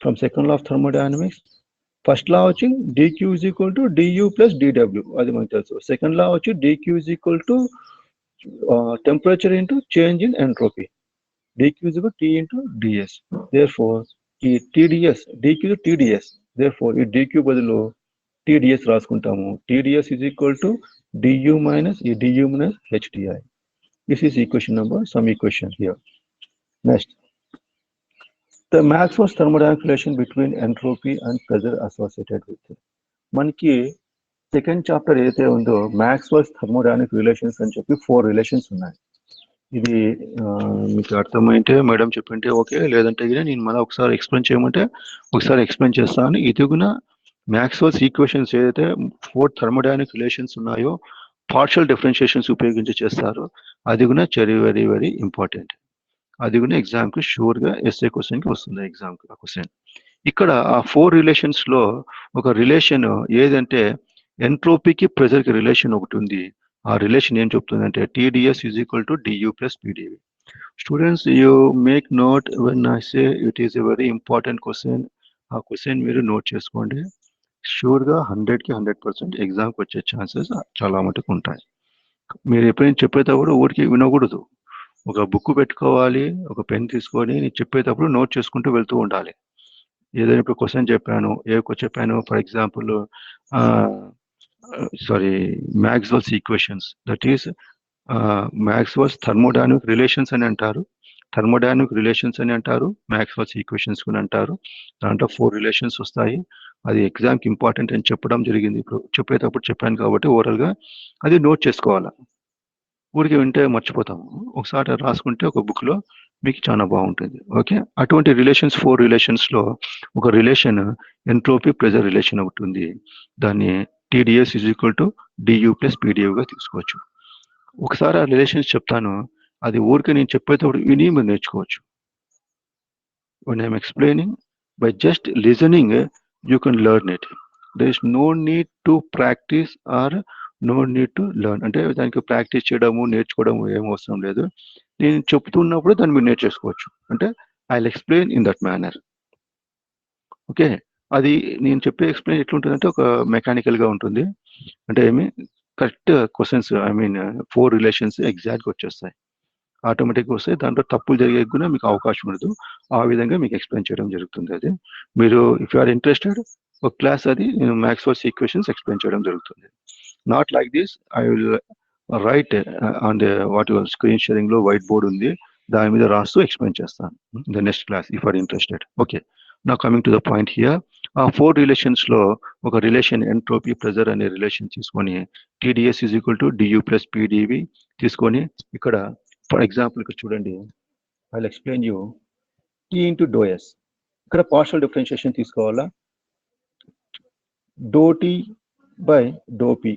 From second law of thermodynamics, first law వచ్చి dq is equal to du plus dw, అది మనకు తెలుసు. Second లా వచ్చి dq is equal to temperature into change in entropy. dq is equal to T into ds. Therefore, ఈ TdS, dq to TdS. Therefore, ఈ dq బదులు TdS రాసుకుంటాము. TdS is equal to du minus ఈ du minus HDI. This is equation number, some equation here. Next, the Maxwell's thermodynamic relation between entropy and pressure associated with it. మనకి second chapter ఏదైతే ఉందో Maxwell's thermodynamic relations అని చెప్పి 4 relations ఉన్నాయి. ఇది మీకు అర్థమైతే మేడం చెప్పింటే ఓకే, లేదంటే నేను మళ్ళీ ఒకసారి ఎక్స్ప్లెయిన్ చేయమంటే ఒకసారి ఎక్స్ప్లెయిన్ చేస్తాను. ఇది కూడా మ్యాక్స్వెల్స్ ఈక్వేషన్స్ ఏదైతే 4 థర్మోడైనమిక్ రిలేషన్స్ ఉన్నాయో పార్షియల్ డిఫరెన్షియేషన్స్ ఉపయోగించి చేస్తారు. అది కూడా వెరీ వెరీ ఇంపార్టెంట్. అది కూడా ఎగ్జామ్కి షూర్గా ఎస్ఏ క్వశ్చన్కి వస్తుంది, ఎగ్జామ్కి ఆ క్వశ్చన్. ఇక్కడ ఆ 4 రిలేషన్స్ లో ఒక రిలేషన్ ఏదంటే ఎంట్రోపీకి ప్రెజర్కి రిలేషన్ ఒకటి ఉంది. ఆ రిలేషన్ ఏం చెప్తుందంటే TdS is equal to dU plus PdV. Students, you make note when I say it is a very important question. ఆ క్వశ్చన్ మీరు నోట్ చేసుకోండి. షూర్గా 100కి 100% ఎగ్జామ్కి వచ్చే ఛాన్సెస్ చాలా మటుకు ఉంటాయి. మీరు ఎప్పుడైనా చెప్పేటప్పుడు ఊరికి వినకూడదు. ఒక బుక్ పెట్టుకోవాలి, ఒక పెన్ తీసుకొని నేను చెప్పేటప్పుడు నోట్ చేసుకుంటూ వెళ్తూ ఉండాలి. ఏదైనా ఇప్పుడు క్వశ్చన్ చెప్పాను, చెప్పాను for example Maxwell's equations, that is Maxwell's thermodynamic relations అని అంటారు, థర్మోడైనమిక్ రిలేషన్స్ అని అంటారు, మ్యాక్స్వెల్స్ ఈక్వేషన్స్ అని అంటారు. దాంట్లో 4 రిలేషన్స్ వస్తాయి. అది ఎగ్జామ్కి ఇంపార్టెంట్ అని చెప్పడం జరిగింది. ఇప్పుడు చెప్పేటప్పుడు చెప్పాను కాబట్టి ఓవరాల్గా అది నోట్ చేసుకోవాలా. ఊరికి వింటే మర్చిపోతాము. ఒకసారి రాసుకుంటే ఒక బుక్లో మీకు చాలా బాగుంటుంది. ఓకే, అటువంటి రిలేషన్స్ 4 రిలేషన్స్లో ఒక రిలేషన్ ఎంట్రోపీ ప్రెజర్ రిలేషన్ ఒకటి ఉంది. దాన్ని TdS is equal to dU plus పీడియూగా తీసుకోవచ్చు. ఒకసారి ఆ రిలేషన్స్ చెప్తాను, అది ఊరికి నేను చెప్పేటప్పుడు విని మీరు నేర్చుకోవచ్చు. when I'm explaining, by just listening you can learn it. There is no need to practice or no need to learn. అంటే దానికి ప్రాక్టీస్ చేయడము నేర్చుకోవడము ఏం అవసరం లేదు. నేను చెప్తున్నప్పుడు దాన్ని మీరు నేర్చేసుకోవచ్చు. అంటే I will explain in that manner. Okay, అది నేను చెప్పే ఎక్స్ప్లెయిన్ ఎట్లుంటుందంటే ఒక మెకానికల్గా ఉంటుంది. అంటే కరెక్ట్ క్వశ్చన్స్ 4 రిలేషన్స్ ఎగ్జాక్ట్గా వచ్చేస్తాయి, ఆటోమేటిక్గా వస్తాయి. దాంట్లో తప్పులు జరిగే కూడా మీకు అవకాశం ఉండదు. ఆ విధంగా మీకు ఎక్స్ప్లెయిన్ చేయడం జరుగుతుంది. అది మీరు ఇఫ్ యు ఆర్ ఇంట్రెస్టెడ్ ఒక క్లాస్ అది నేను మ్యాక్స్వెల్స్ ఈక్వేషన్స్ ఎక్స్ప్లెయిన్ చేయడం జరుగుతుంది. Not like this, I will write on the what your screen షేరింగ్లో వైట్ బోర్డ్ ఉంది, దాని మీద రాస్తూ ఎక్స్ప్లెయిన్ చేస్తాను the next class if are interested. Okay, నా coming to the point here. ఆ 4 రిలేషన్స్లో ఒక రిలేషన్ ఎంట్రోపీ ప్రెజర్ అనే రిలేషన్ తీసుకొని TdS is equal to dU plus PdV తీసుకొని, ఇక్కడ ఫర్ ఎగ్జాంపుల్ ఇక్కడ చూడండి, I will explain you T into do S. ఇక్కడ పార్షియల్ డిఫరెన్షియేషన్ తీసుకోవాలా. Do T by do P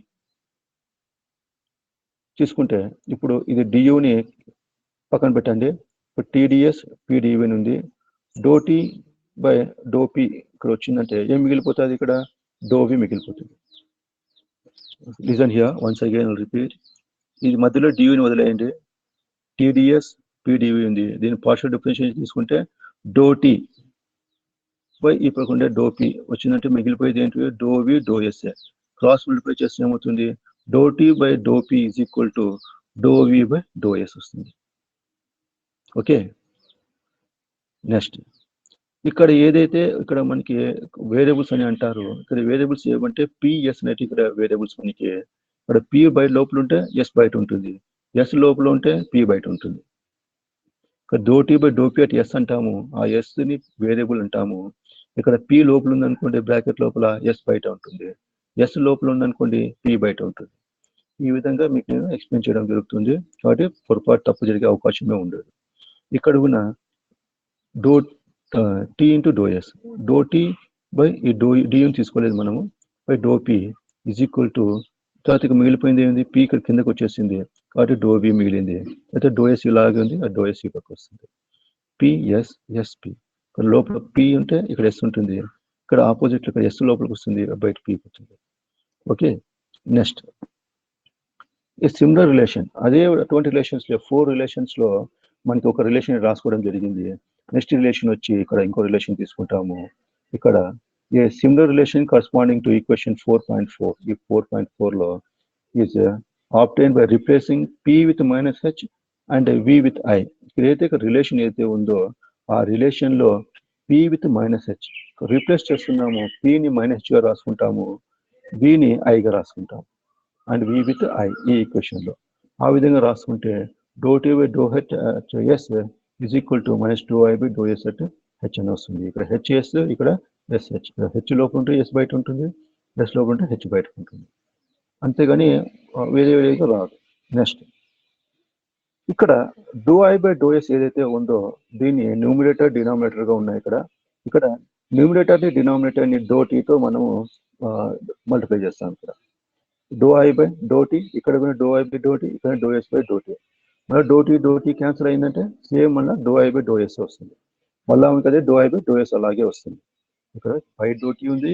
తీసుకుంటే ఇప్పుడు ఇది డియూని పక్కన పెట్టండి. ఇప్పుడు టీడీఎస్ పీడివి ఉంది. Do T by do P ఇక్కడ వచ్చిందంటే ఏం మిగిలిపోతుంది? ఇక్కడ డోవి మిగిలిపోతుంది. Listen here once again repeat. ఇది మధ్యలో డియూని వదిలేయండి. టీడీఎస్ పీడివి ఉంది. దీని పార్షియల్ డిఫరెన్షియేషన్ తీసుకుంటే డో టీ బై ఇప్పుడు ఉండే డో పి వచ్చిందంటే మిగిలిపోయేది ఏంటి? Do V do yes. Cross multiply చేస్తే ఏమవుతుంది? Do T by do P is equal to do V by do S వస్తుంది. ఓకే, నెక్స్ట్ ఇక్కడ ఏదైతే ఇక్కడ మనకి వేరియబుల్స్ అని అంటారు, ఇక్కడ వేరియబుల్స్ ఏమంటే పిఎస్ అనేది ఇక్కడ వేరియబుల్స్ మనకి. ఇక్కడ పి బయట లోపల ఉంటే ఎస్ బయట ఉంటుంది, ఎస్ లోపల ఉంటే పి బయట ఉంటుంది. ఇక్కడ do T by do P at S అంటాము, ఆ ఎస్ని వేరియబుల్ అంటాము. ఇక్కడ పి లోపల ఉందనుకోండి బ్రాకెట్ లోపల ఎస్ బయట ఉంటుంది, ఎస్ లోపల ఉందనుకోండి పి బయట ఉంటుంది. ఈ విధంగా మీకు నేను ఎక్స్ప్లెయిన్ చేయడం జరుగుతుంది. కాబట్టి పొరపాటు తప్పు జరిగే అవకాశమే ఉండదు. ఇక్కడ ఉన్న do T into do S, do T by ఈ డో డిని తీసుకోలేదు మనము, by do P is equal to తర్వాత మిగిలిపోయింది ఏంది? పి ఇక్కడ కిందకి వచ్చేసింది కాబట్టి డో బి మిగిలింది. అయితే డో ఎస్ ఇలాగే ఉంది, ఆ డో ఎస్ ఇక్కడికి వస్తుంది. పిఎస్ ఎస్పి ఇక్కడ లోపల పి ఉంటే ఇక్కడ ఎస్ ఉంటుంది, ఇక్కడ ఆపోజిట్ ఇక్కడ ఎస్ లోపలికి వస్తుంది, బయట పి వస్తుంది. ఓకే, నెక్స్ట్ ఈ సిమిలర్ రిలేషన్ అదే అటువంటి రిలేషన్స్లో 4 రిలేషన్స్లో మనకి ఒక రిలేషన్ రాసుకోవడం జరిగింది. నెక్స్ట్ రిలేషన్ వచ్చి ఇక్కడ ఇంకో రిలేషన్ తీసుకుంటాము. ఇక్కడ a similar relation corresponding to equation 4.4. ఈ 4.4లో is obtain by replacing P with minus H and V with I. ఇక్కడైతే రిలేషన్ ఏదైతే ఉందో ఆ రిలేషన్లో P with minus H replace చేస్తున్నాము. పిని మైనస్ గా రాసుకుంటాము, విని ఐగా రాసుకుంటాము, అండ్ వి విత్ ఐ ఈ ఈక్వేషన్లో. ఆ విధంగా రాసుకుంటే do T by do H S is equal to minus do I by do S at H అని వస్తుంది. ఇక్కడ హెచ్ఎస్, ఇక్కడ ఎస్హెచ్. హెచ్ లోపల ఉంటే ఎస్ బయట ఉంటుంది, ఎస్ లోపల ఉంటే హెచ్ బయట ఉంటుంది. అంతేగాని వేరే వేరేగా రాదు. నెక్స్ట్ ఇక్కడ do I by do S ఏదైతే ఉందో దీన్ని న్యూమిరేటర్ డినామినేటర్గా ఉన్నాయి. ఇక్కడ న్యూమిరేటర్ని డినామినేటర్ని డో టీతో మనము మల్టిప్లై చేస్తాం. ఇక్కడ do I by do T, ఇక్కడ కూడా do I by do T, ఇక్కడ do S by do T. మళ్ళీ డో టీ క్యాన్సిల్ అయిందంటే సేమ్ మళ్ళీ do I by do S వస్తుంది. మళ్ళీ ఉంటుంది do I by do S అలాగే వస్తుంది. ఇక్కడ బై డో టీ ఉంది,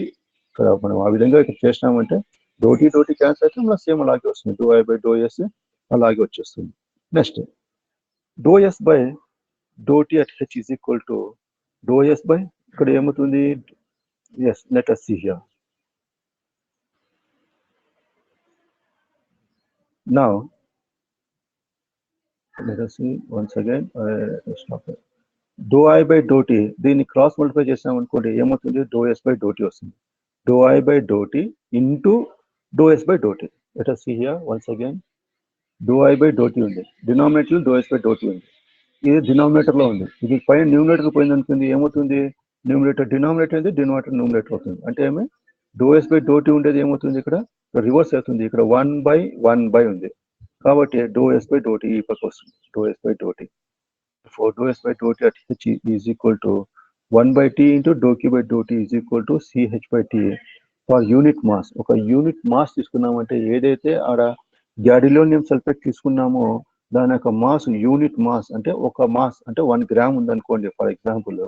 ఇక్కడ మనం ఆ విధంగా ఇక్కడ చేసినామంటే డో టీ క్యాన్సిల్ అయితే మళ్ళీ సేమ్ అలాగే వస్తుంది, do I by do S అలాగే వచ్చేస్తుంది. Next do S by do T at H is equal to do S by ఇక్కడ ఏమవుతుంది? Yes, let us see here. Now let us see once again. Stop it. Doe I by do T దీన్ని cross multiply చేసాం అనుకోండి ఏమవుతుంది? Doe S by do T వస్తుంది. Do I by do T into do S by do T. Let us see here once again. Doe I by do T ఉంది, denominator doe S by do T ఉంది, ఇది డినామినేటర్లో ఉంది. ఇది పైన న్యూమినేటర్కి పోయింది అనుకుంది ఏమవుతుంది? న్యూమినేటర్ డినామినేటర్ ఉంది, డినామినేటర్ న్యూమినేటర్ అవుతుంది. అంటే ఏమి? Do S by do T ఉండేది ఏమవుతుంది? ఇక్కడ రివర్స్ అవుతుంది. ఇక్కడ 1/1 ఉంది కాబట్టి do S by do T ఈ పక్క వస్తుంది, do S by do T. For dou s by dou t at h is equal to 1/t into dou q by dou t is equal to ch by t for unit mass. ఒక unit mass తీసుకున్నామంటే ఏదైతే ఆడ గ్యాడిలోనియం sulphate తీసుకున్నామో దాని యొక్క mass unit mass అంటే ఒక mass అంటే 1 గ్రామ్ ఉందనుకోండి. ఫర్ ఎగ్జాంపుల్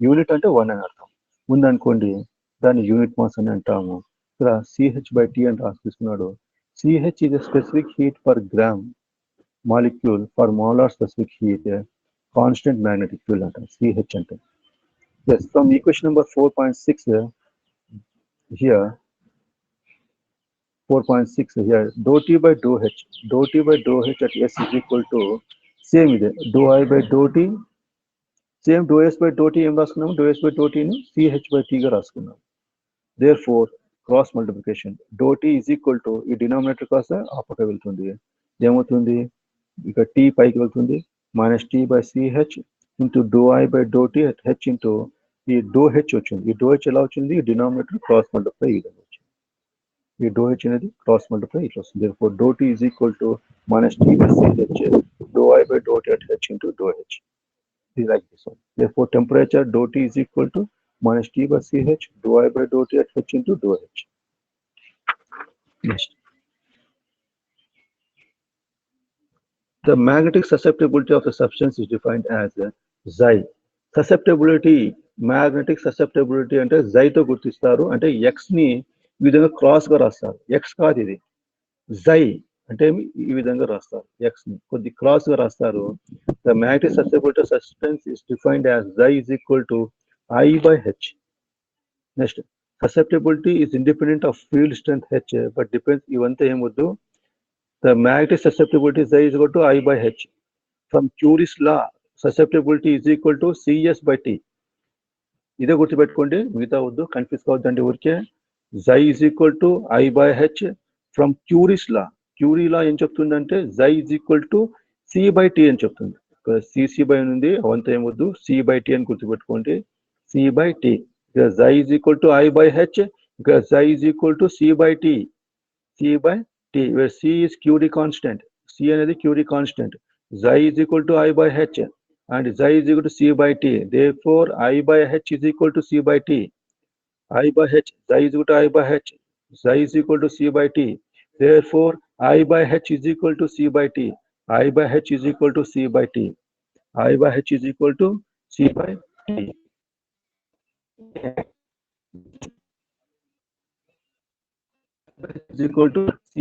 యూనిట్ అంటే 1 అని అర్థం ఉందనుకోండి, దాన్ని యూనిట్ మాస్ అని అంటాము. ఇక్కడ ch by t అని రాసి తీసుకున్నాడు. ch is a specific heat per gram molecule for molar specific heat, constant magnetic field అంటారు సిహెచ్ అంటే. Yes, from equation number 4.6 here 4.6 here doe T by do H at S is equal to same ఇదే doe I by do T, same doe S by do T ఏం రాసుకున్నాము? Doe S by doe టీని CH by టీగా రాసుకున్నాం. There for cross multiplication doe T is equal to ఈ denominator కాస్త ఆ పక్క వెళ్తుంది, ఏమవుతుంది? ఇక టీ పైకి వెళ్తుంది, minus T by CH into do I by do T at H into ఈ డో హెచ్ వచ్చింది. ఈ డో హెచ్ ఎలా వచ్చింది? ఈ డినామినేటర్ క్రాస్ మల్టిప్లై ఈ విధంగా వచ్చింది. ఈ డో హెచ్ అనేది క్రాస్ మల్టిప్లై ఇట్లా వస్తుంది. Therefore do T is equal to minus T by CH do I by do T at H into do H. is like this one. Therefore, temperature dou T is equal to minus T by CH dou I by dou T at H into dou H. Next. The magnetic susceptibility of the substance is defined as Xi. Susceptibility, magnetic susceptibility అంటే Xi తో గుర్తిస్తారు. అంటే X ని ఈ విధంగా cross గా రాస్తారు. X కాదు ఇది. Xi అంటే ఈ విధంగా రాస్తారు. X ని కొద్ది క్రాస్ గా రాస్తారు. The magnetic susceptibility of substance is defined as Xi is equal to I by H. Next, susceptibility is independent of field strength H, but depends ఇవంతా ఏమొద్దు. The magnetic susceptibility Xi is equal to I by H. From Curie's law, susceptibility is equal to CS by T. ఇదే గుర్తుపెట్టుకోండి, మిగతా వద్దు, confuse కావద్దండి ఊరికే. Xi is equal to I by H from Curie's law. Curie law ఏం చెప్తుందంటే Xi is equal to C by T అని చెప్తుంది. CC by ఉంది, అవంతా ఏమొద్దు, C by T అని గుర్తుపెట్టుకోండి. C by T. Xi is equal to I by H, Xi is equal to C by T. C by T, where C is Curie constant. C అనేది Curie constant. Xi is equal to I by H and Xi is equal to C by T. Therefore, I by H is equal to C by T. I by H, Xi is equal to I by H. Xi is equal to C by T. Therefore, I by H is equal to C by T. I by H is equal to C by T. I by H is equal to C by T. Is equal to C.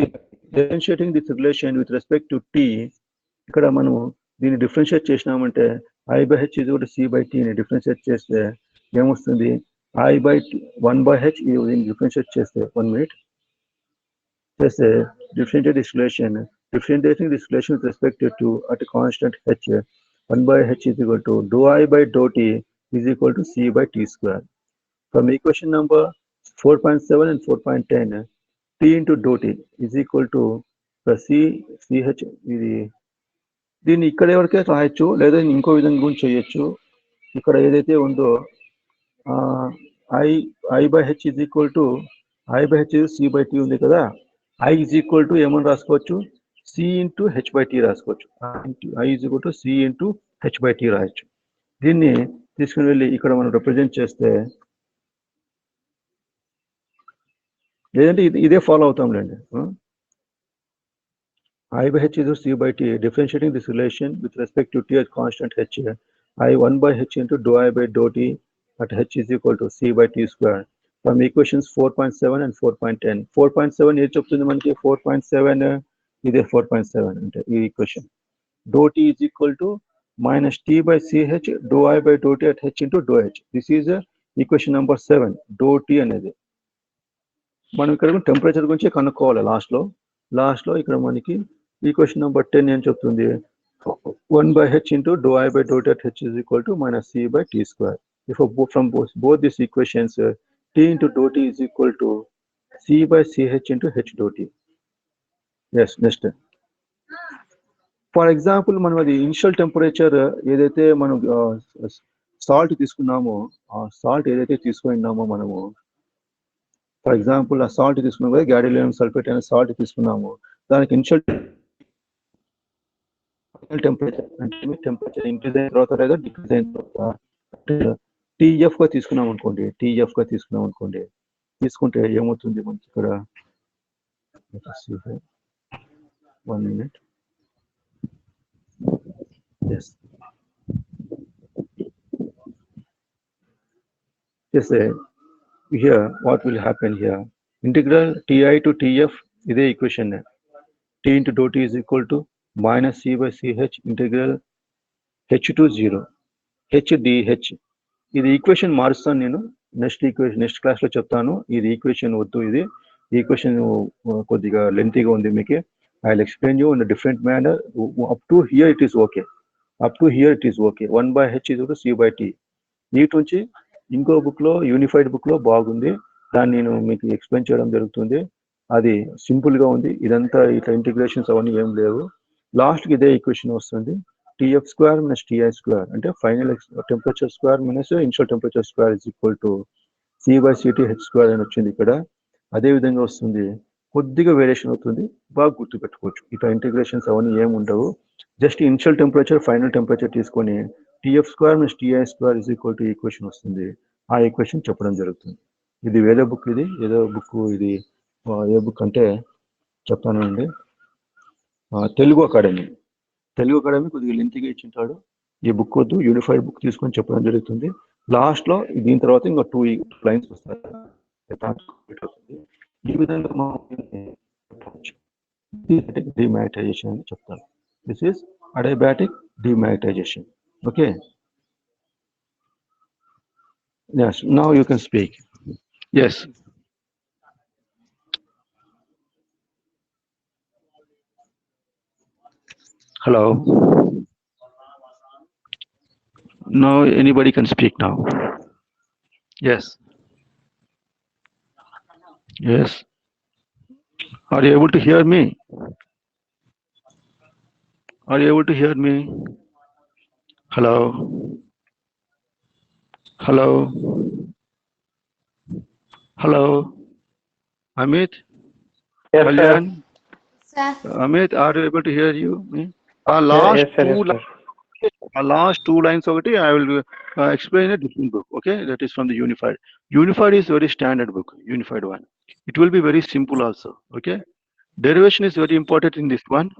Differentiating this relation with respect to T, ఇక్కడ మనము దీన్ని differentiate చేసినామంటే I by H is equal to C by T ని differentiate చేస్తే ఏమొస్తుంది? I by 1 by H దీన్ని differentiate చేస్తే 1 minute చేస్తే differentiating this relation with respect to at a constant H, 1 by H is equal to dou I by dou T is equal to C by T square. From equation number 4.7 and 4.10, T into dou T is equal to CH. ఇది దీన్ని ఇక్కడ వరకే రాయొచ్చు, లేదా ఇంకో విధంగా కూడా చేయొచ్చు. ఇక్కడ ఏదైతే ఉందో I by H is equal to C by T ఉంది కదా, I is equal to ఏమని రాసుకోవచ్చు, C into H by T రాసుకోవచ్చు. I is equal to C into H by T రాయొచ్చు. దీన్ని తీసుకుని వెళ్ళి ఇక్కడ మనం రిప్రజెంట్ చేస్తే, లేదంటే ఇదే follow అవుతాంలేండి. I by H is equal to C by T, differentiating this relation with respect to T as constant H, I 1 by H into dou I by dou T at H is equal to C by T square. From equations 4.7 and 4.10. 4.7 ఏం చెప్తుంది మనకి? 4.7 ఇదే 4.7 అంటే ఈ equation. Dou T is equal to minus T by CH dou I by dou T at H into dou H. This is equation number 7. Dou T అనేది మనం ఇక్కడ temperature గురించి కనుక్కోవాలి. లాస్ట్ లో ఇక్కడ మనకి ఈక్వేషన్ నెంబర్ 10 ఏం చెప్తుంది? 1 by H into dou I by dou T at H is equal to minus C by T square. If from both these equations, T into dou T is equal to C by CH into H dou T. Yes, next. For example, మనం అది initial temperature ఏదైతే మనం salt తీసుకున్నామో, ఆ salt ఏదైతే తీసుకున్నామో మనము, for example ఆ సాల్ట్ తీసుకున్నాం కదా, గాడిలియం సల్ఫేట్ అనే సాల్ట్ తీసుకున్నాము, దానికి ఇనిషియల్ టెంపరేచర్ అంటే టెంపరేచర్ ఇంక్రీజ్ అయిన తర్వాత లేదా డిక్రీజ్ అయిన తర్వాత TF గా తీసుకున్నాం అనుకోండి, తీసుకుంటే ఏమవుతుంది మనకి ఇక్కడ? 1 minute. Yes. Yes, here what will happen here? Integral Ti to Tf ఇదే equation. T into dou T is equal to minus C by CH integral H to 0 H dH. ఇది ఈక్వేషన్ మారుస్తాను నేను, నెక్స్ట్ క్లాస్ లో చెప్తాను. ఇది equation వద్దు, ఇది equation కొద్దిగా లెంతీగా ఉంది మీకు. I will explain you in different manner. Up to hear it is okay. 1 by H is equal to C by T. వీటి నుంచి ఇంకో బుక్ లో, యూనిఫైడ్ బుక్ లో బాగుంది, దాన్ని నేను మీకు ఎక్స్ప్లెయిన్ చేయడం జరుగుతుంది. అది సింపుల్ గా ఉంది, ఇదంతా ఇట్లా ఇంటిగ్రేషన్స్ అవన్నీ ఏం లేవు. లాస్ట్ కి ఇదే ఈక్వేషన్ వస్తుంది, TF square minus TI square అంటే final temperature square minus initial temperature square is equal to C by CT H square అని వచ్చింది ఇక్కడ. అదే విధంగా వస్తుంది, కొద్దిగా వేరియేషన్ అవుతుంది, బాగా గుర్తుపెట్టుకోవచ్చు. ఇట్లా ఇంటిగ్రేషన్స్ అవన్నీ ఏమి ఉండవు. Just initial temperature final temperature తీసుకొని TF square minus TI square is equal to equation వస్తుంది. ఆ ఈక్వేషన్ చెప్పడం జరుగుతుంది. ఇది వేరే బుక్, ఇది ఏదో బుక్, ఇది ఏ బుక్ అంటే చెప్తానండి, తెలుగు అకాడమీ. తెలుగు అకాడమీ కొద్దిగా లెంతీగా ఇచ్చింటాడు. ఈ బుక్ వద్దు, యూనిఫైడ్ బుక్ తీసుకొని చెప్పడం జరుగుతుంది. లాస్ట్లో దీని తర్వాత ఇంకా 2 లైన్స్ వస్తాయి. ఈ విధంగా డిమాగ్నటైజేషన్ అని చెప్తారు. This is adiabatic demagnetisation. Okay, yes, now you can speak. Yes. Hello. Now anybody can speak now. Yes. Yes. Are you able to hear me? Are you able to hear me? Hello. Hello. Hello. Amit. Yes, sir. Kalyan. Sir. Amit, are you able to hear you? Me? Our Yes, last sir. two Yes, sir. last 2 lines of it, I will explain a different book. Okay, that is from the Unified. Unified is very standard book, Unified one. It will be very simple also. Okay, derivation is very important in this one.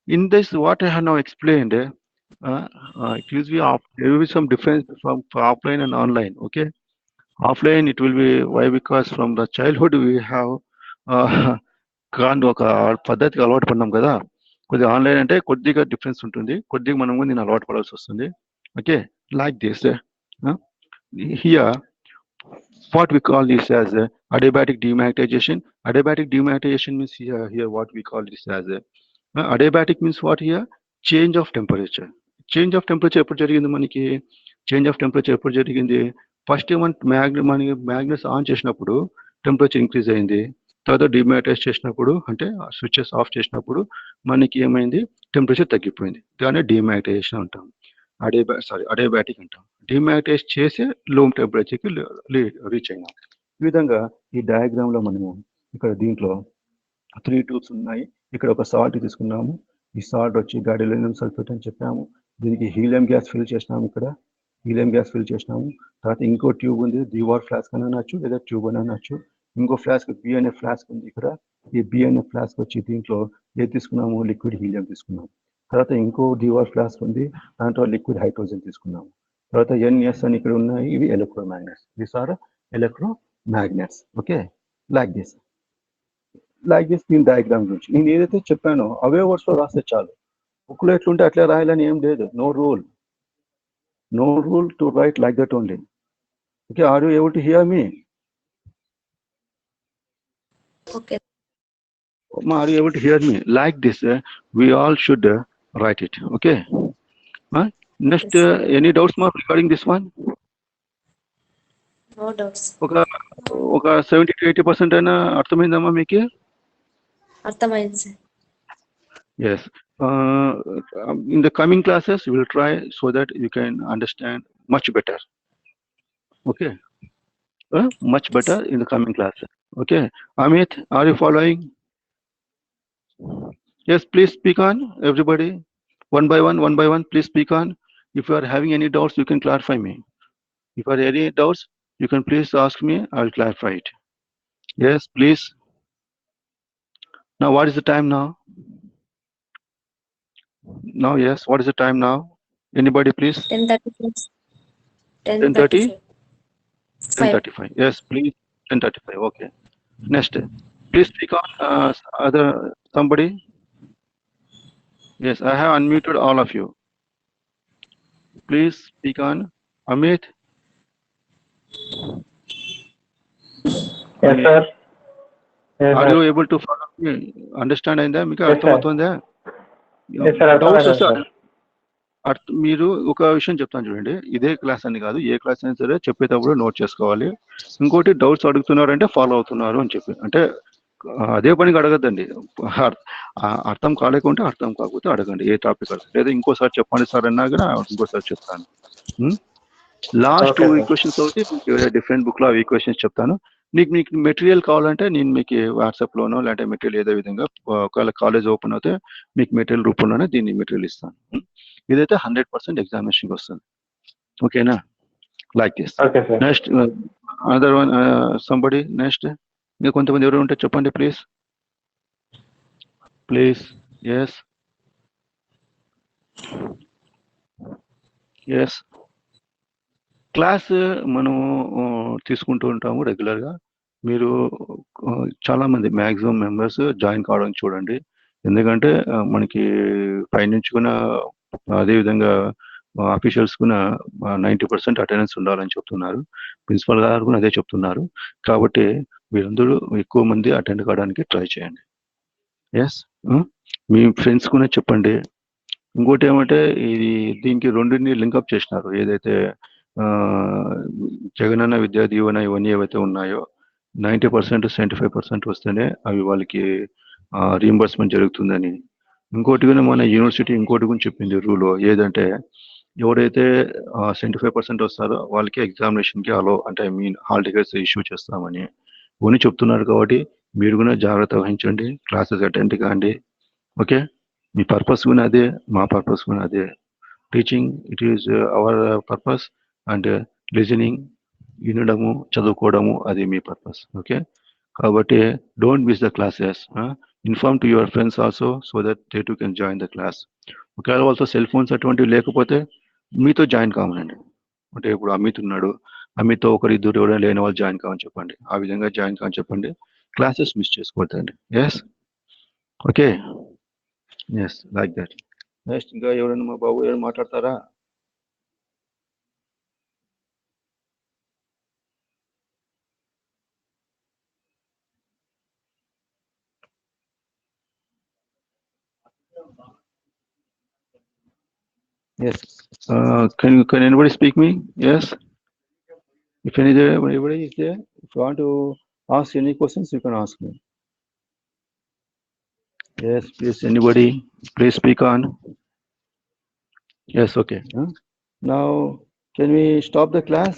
In this, what I have now explained, it will be there will be some difference from offline and online. Okay, offline it will be, why? Because from the childhood we have can't ఒక పద్ధతికి అలవాటు పడినాం కదా. కొద్దిగా online అంటే కొద్దిగా difference ఉంటుంది, కొద్దిగా మనం కూడా నేను అలవాటు పడాల్సి వస్తుంది. Okay, like this here what we call this as adiabatic demagnetization. Adiabatic demagnetization means here what we call this as adiabatic means what here? Change of temperature. Change of temperature ఎప్పుడు జరిగింది మనకి? చేంజ్ ఆఫ్ టెంపరేచర్ ఎప్పుడు జరిగింది? First మనకి magnets on చేసినప్పుడు temperature increase అయింది. తర్వాత డిమాగ్నటైజ్ చేసినప్పుడు, అంటే స్విచెస్ ఆఫ్ చేసినప్పుడు మనకి ఏమైంది? టెంపరేచర్ తగ్గిపోయింది. దాన్ని డిమాగ్నటైజేషన్ అంటాం. అడియాబాటిక్ అంటాం. డిమాగ్నటైజ్ చేసి లో టెంపరేచర్కి రీచ్ అయినాం. ఈ విధంగా ఈ డయాగ్రామ్ లో మనము ఇక్కడ దీంట్లో 3 ట్యూబ్స్ ఉన్నాయి. ఇక్కడ ఒక సాల్ట్ తీసుకున్నాము. ఈ సాల్ట్ వచ్చి గాడిలోనియం సల్ఫేట్ అని చెప్పాము. దీనికి హీలియం గ్యాస్ ఫిల్ చేసినాము. ఇక్కడ హీలియం గ్యాస్ ఫిల్ చేసినాము. తర్వాత ఇంకో ట్యూబ్ ఉంది, దీవార్ ఫ్లాస్క్ అని అనొచ్చు, లేదా ట్యూబ్ అని అనొచ్చు. ఇంకో ఫ్లాస్క్ బి అనే ఫ్లాస్క్ ఉంది ఇక్కడ. ఈ బి అనే ఫ్లాస్క్ వచ్చి దీంట్లో ఏది తీసుకున్నాము? లిక్విడ్ హీలియం తీసుకున్నాము. తర్వాత ఇంకో డివార్ ఫ్లాస్క్ ఉంది, దాంట్లో లిక్విడ్ హైడ్రోజన్ తీసుకున్నాము. తర్వాత ఎన్ఎస్ అని ఇక్కడ ఉన్నాయి, ఇవి electromagnets. These are electromagnets. Okay, like this దీని డయాగ్రామ్ గురించి నేను ఏదైతే చెప్పానో అవే వర్డ్స్ లో రాస్తే చాలు. బుక్లో ఎట్లుంటే అట్లా రాయాలని ఏం లేదు. No rule to write like that only. Okay, are you able to hear me? Okay. Are you able to hear me? Like this, we all should write it. Okay. Next, Yes. Any doubts more regarding this one? No doubts. ఒక 70 to 80% అయినా అర్థమైందమ్మా మీకు? అర్థమైంది sir. Yes. In the coming classes, we will try so that you can understand much better. Okay. Much better in the coming classes. Okay. Amit, are you following? Yes, please speak on, everybody. One by one, please speak on. If you are having any doubts, you can clarify me. If you have any doubts, you can please ask me, I will clarify it. Yes, please. Now, what is the time now? Now, yes, what is the time now? Anybody, please? 10:35. 10:30? 5. 10:35. Yes, please. 10:35. Okay. Next, please speak on other somebody. Yes, I have unmuted all of you. Please speak on. Amit. Yes, sir. Yes, Are sir. you able to follow me? Understand అయిందా మీకు? Yes, sir. అర్థమవుతుందా? Yes, sir. Doubts వస్తే అర్థమైంది, మీరు ఒక విషయం చెప్తాను చూడండి. ఇదే క్లాస్ అని కాదు, ఏ క్లాస్ అయినా సరే చెప్పేటప్పుడు నోట్ చేసుకోవాలి. ఇంకోటి, డౌట్స్ అడుగుతున్నారంటే ఫాలో అవుతున్నారు అని చెప్పి, అంటే అదే పనికి అడగద్దండి. అర్థం కాలేకుంటే అర్థం కాకపోతే అడగండి, ఏ టాపిక్ అడగండి. లేదా ఇంకోసారి చెప్పండి సార్ అన్నా కూడా ఇంకోసారి చెప్తాను. Last Okay, 2 sir. ఈక్వేషన్స్ అవుతాయి. మీకు డిఫరెంట్ బుక్ లో ఆ ఈక్వేషన్స్ చెప్తాను. మీకు మెటీరియల్ కావాలంటే నేను మీకు వాట్సాప్ లోనో లేదంటే మెటీరియల్ ఏదో విధంగా, ఒకవేళ కాలేజ్ ఓపెన్ అవుతే మీకు మెటీరియల్ రూపంలోనే దీన్ని మెటీరియల్ ఇస్తాను. ఇదైతే 100% ఎగ్జామినేషన్కి వస్తుంది. Okay, na? Like this. Okay, sir. Next, another one, somebody, next. ఇంకా కొంతమంది ఎవరు ఉంటే చెప్పండి please. Please. Yes. Yes. Class మనము తీసుకుంటూ ఉంటాము రెగ్యులర్గా. మీరు చాలా మంది మ్యాక్సిమం మెంబర్స్ జాయిన్ కావడానికి చూడండి. ఎందుకంటే మనకి పైనుంచి కూడా అదేవిధంగా అఫీషియల్స్ కూడా 90% అటెండెన్స్ ఉండాలని చెప్తున్నారు. ప్రిన్సిపల్ గారు కూడా అదే చెప్తున్నారు. కాబట్టి మీరందరూ ఎక్కువ మంది అటెండ్ కావడానికి ట్రై చేయండి. ఎస్. మీ ఫ్రెండ్స్ కూడా చెప్పండి. ఇంకోటి ఏమంటే ఇది దీనికి రెండింటిని లింకప్ చేసినారు. ఏదైతే జగనన్న విద్యా దీవెన ఇవన్నీ ఏవైతే ఉన్నాయో 90% 75% వస్తేనే అవి వాళ్ళకి రీఎంబర్స్మెంట్ జరుగుతుందని. ఇంకోటి కూడా మన యూనివర్సిటీ ఇంకోటి కూడా చెప్పింది రూల్ ఏదంటే ఎవరైతే 75% వస్తారో వాళ్ళకి ఎగ్జామినేషన్కి అలో అంటే హాల్ టికెట్స్ ఇష్యూ చేస్తామని ఇవన్నీ చెప్తున్నారు. కాబట్టి మీరు కూడా జాగ్రత్త వహించండి, క్లాసెస్ అటెండ్ కాండి. ఓకే, మీ పర్పస్ కూడా అదే, మా పర్పస్ కూడా అదే. Teaching it is our purpose and listening వినడము చదువుకోవడము అది మీ పర్పస్. ఓకే, కాబట్టి don't miss the classes. Inform to your friends also so that they to can join the class. ఒకవేళ వాళ్ళతో సెల్ ఫోన్స్ అటువంటివి లేకపోతే మీతో జాయిన్ కావనండి. అంటే ఇప్పుడు అమిత్ ఉన్నాడు, అమిత్తో ఒకరు ఇద్దరు ఎవరైనా లేని వాళ్ళు జాయిన్ కావని చెప్పండి. ఆ విధంగా జాయిన్ కావని చెప్పండి. క్లాసెస్ మిస్ చేసుకోవద్దండి. Yes. Okay. Yes, like that. Next ఇంకా ఎవరైనా మా బాబు ఎవరైనా మాట్లాడతారా? Yes. Can anybody speak me? Yes. If anybody is there, if you want to ask any questions, you can ask me. Yes, please. Anybody, please speak on. Yes. Okay. Now, can we stop the class?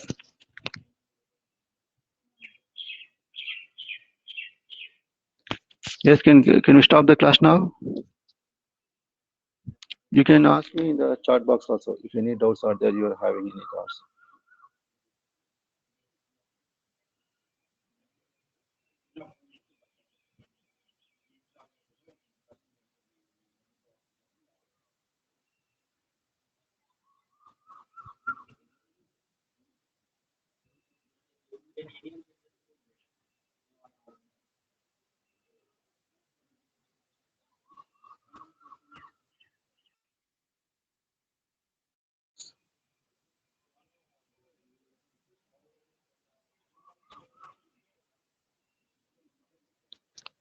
Yes. Can we stop the class now? You can ask me in the chat box also if any doubts are there. You are having any doubts.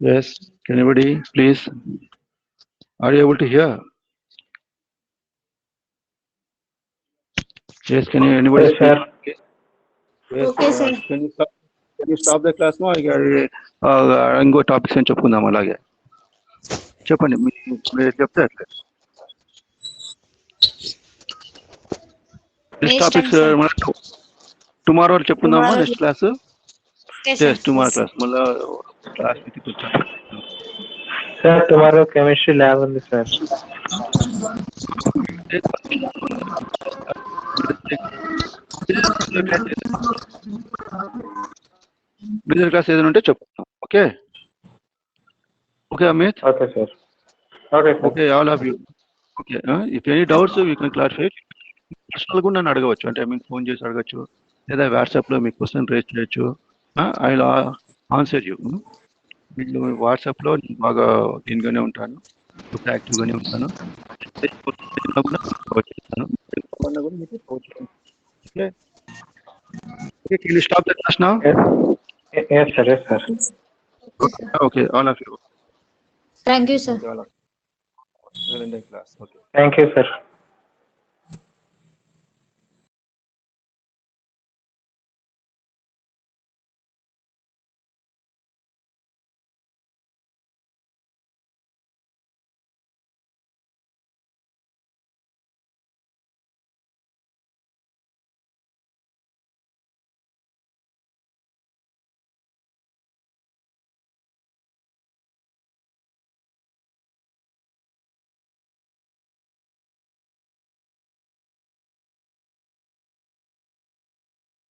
Yes. Can anybody please? Are you able to hear? Yes. Can anybody Yes, speak? sir. Yes. Okay, sir. Can you stop the class now? ఇంకో topics అని చెప్పుకుందాం. అలాగే చెప్పండి, మీరు చెప్తే అట్లే. Topics tomorrow చెప్పుకుందామా? Next class. Yes, tomorrow class మళ్ళీ క్లాస్ కూర్చోండి. సార్ టుమారో కెమిస్ట్రీ ల్యాబ్ ఉంది సార్. బిజినెస్ క్లాస్ ఏదైనా ఉంటే చెప్తాం. Okay. Okay Amit. Okay sir. Okay sir. Okay, all of you. Okay, if any doubts you can clarify. Personal కూడా నన్ను అడగవచ్చు, అంటే మీకు ఫోన్ చేసి అడగచ్చు, లేదా వాట్సాప్లో మీకు క్వశ్చన్ రేజ్ చేయొచ్చు. I will answer you. వీళ్ళు వాట్సాప్లో బాగా దీనిగానే ఉంటాను, యాక్టివ్గానే ఉంటాను. Okay, can you stop the class now? Yes, sir. Yes, sir. Okay, all of you. Thank you, sir. Class. Okay. Thank you, sir.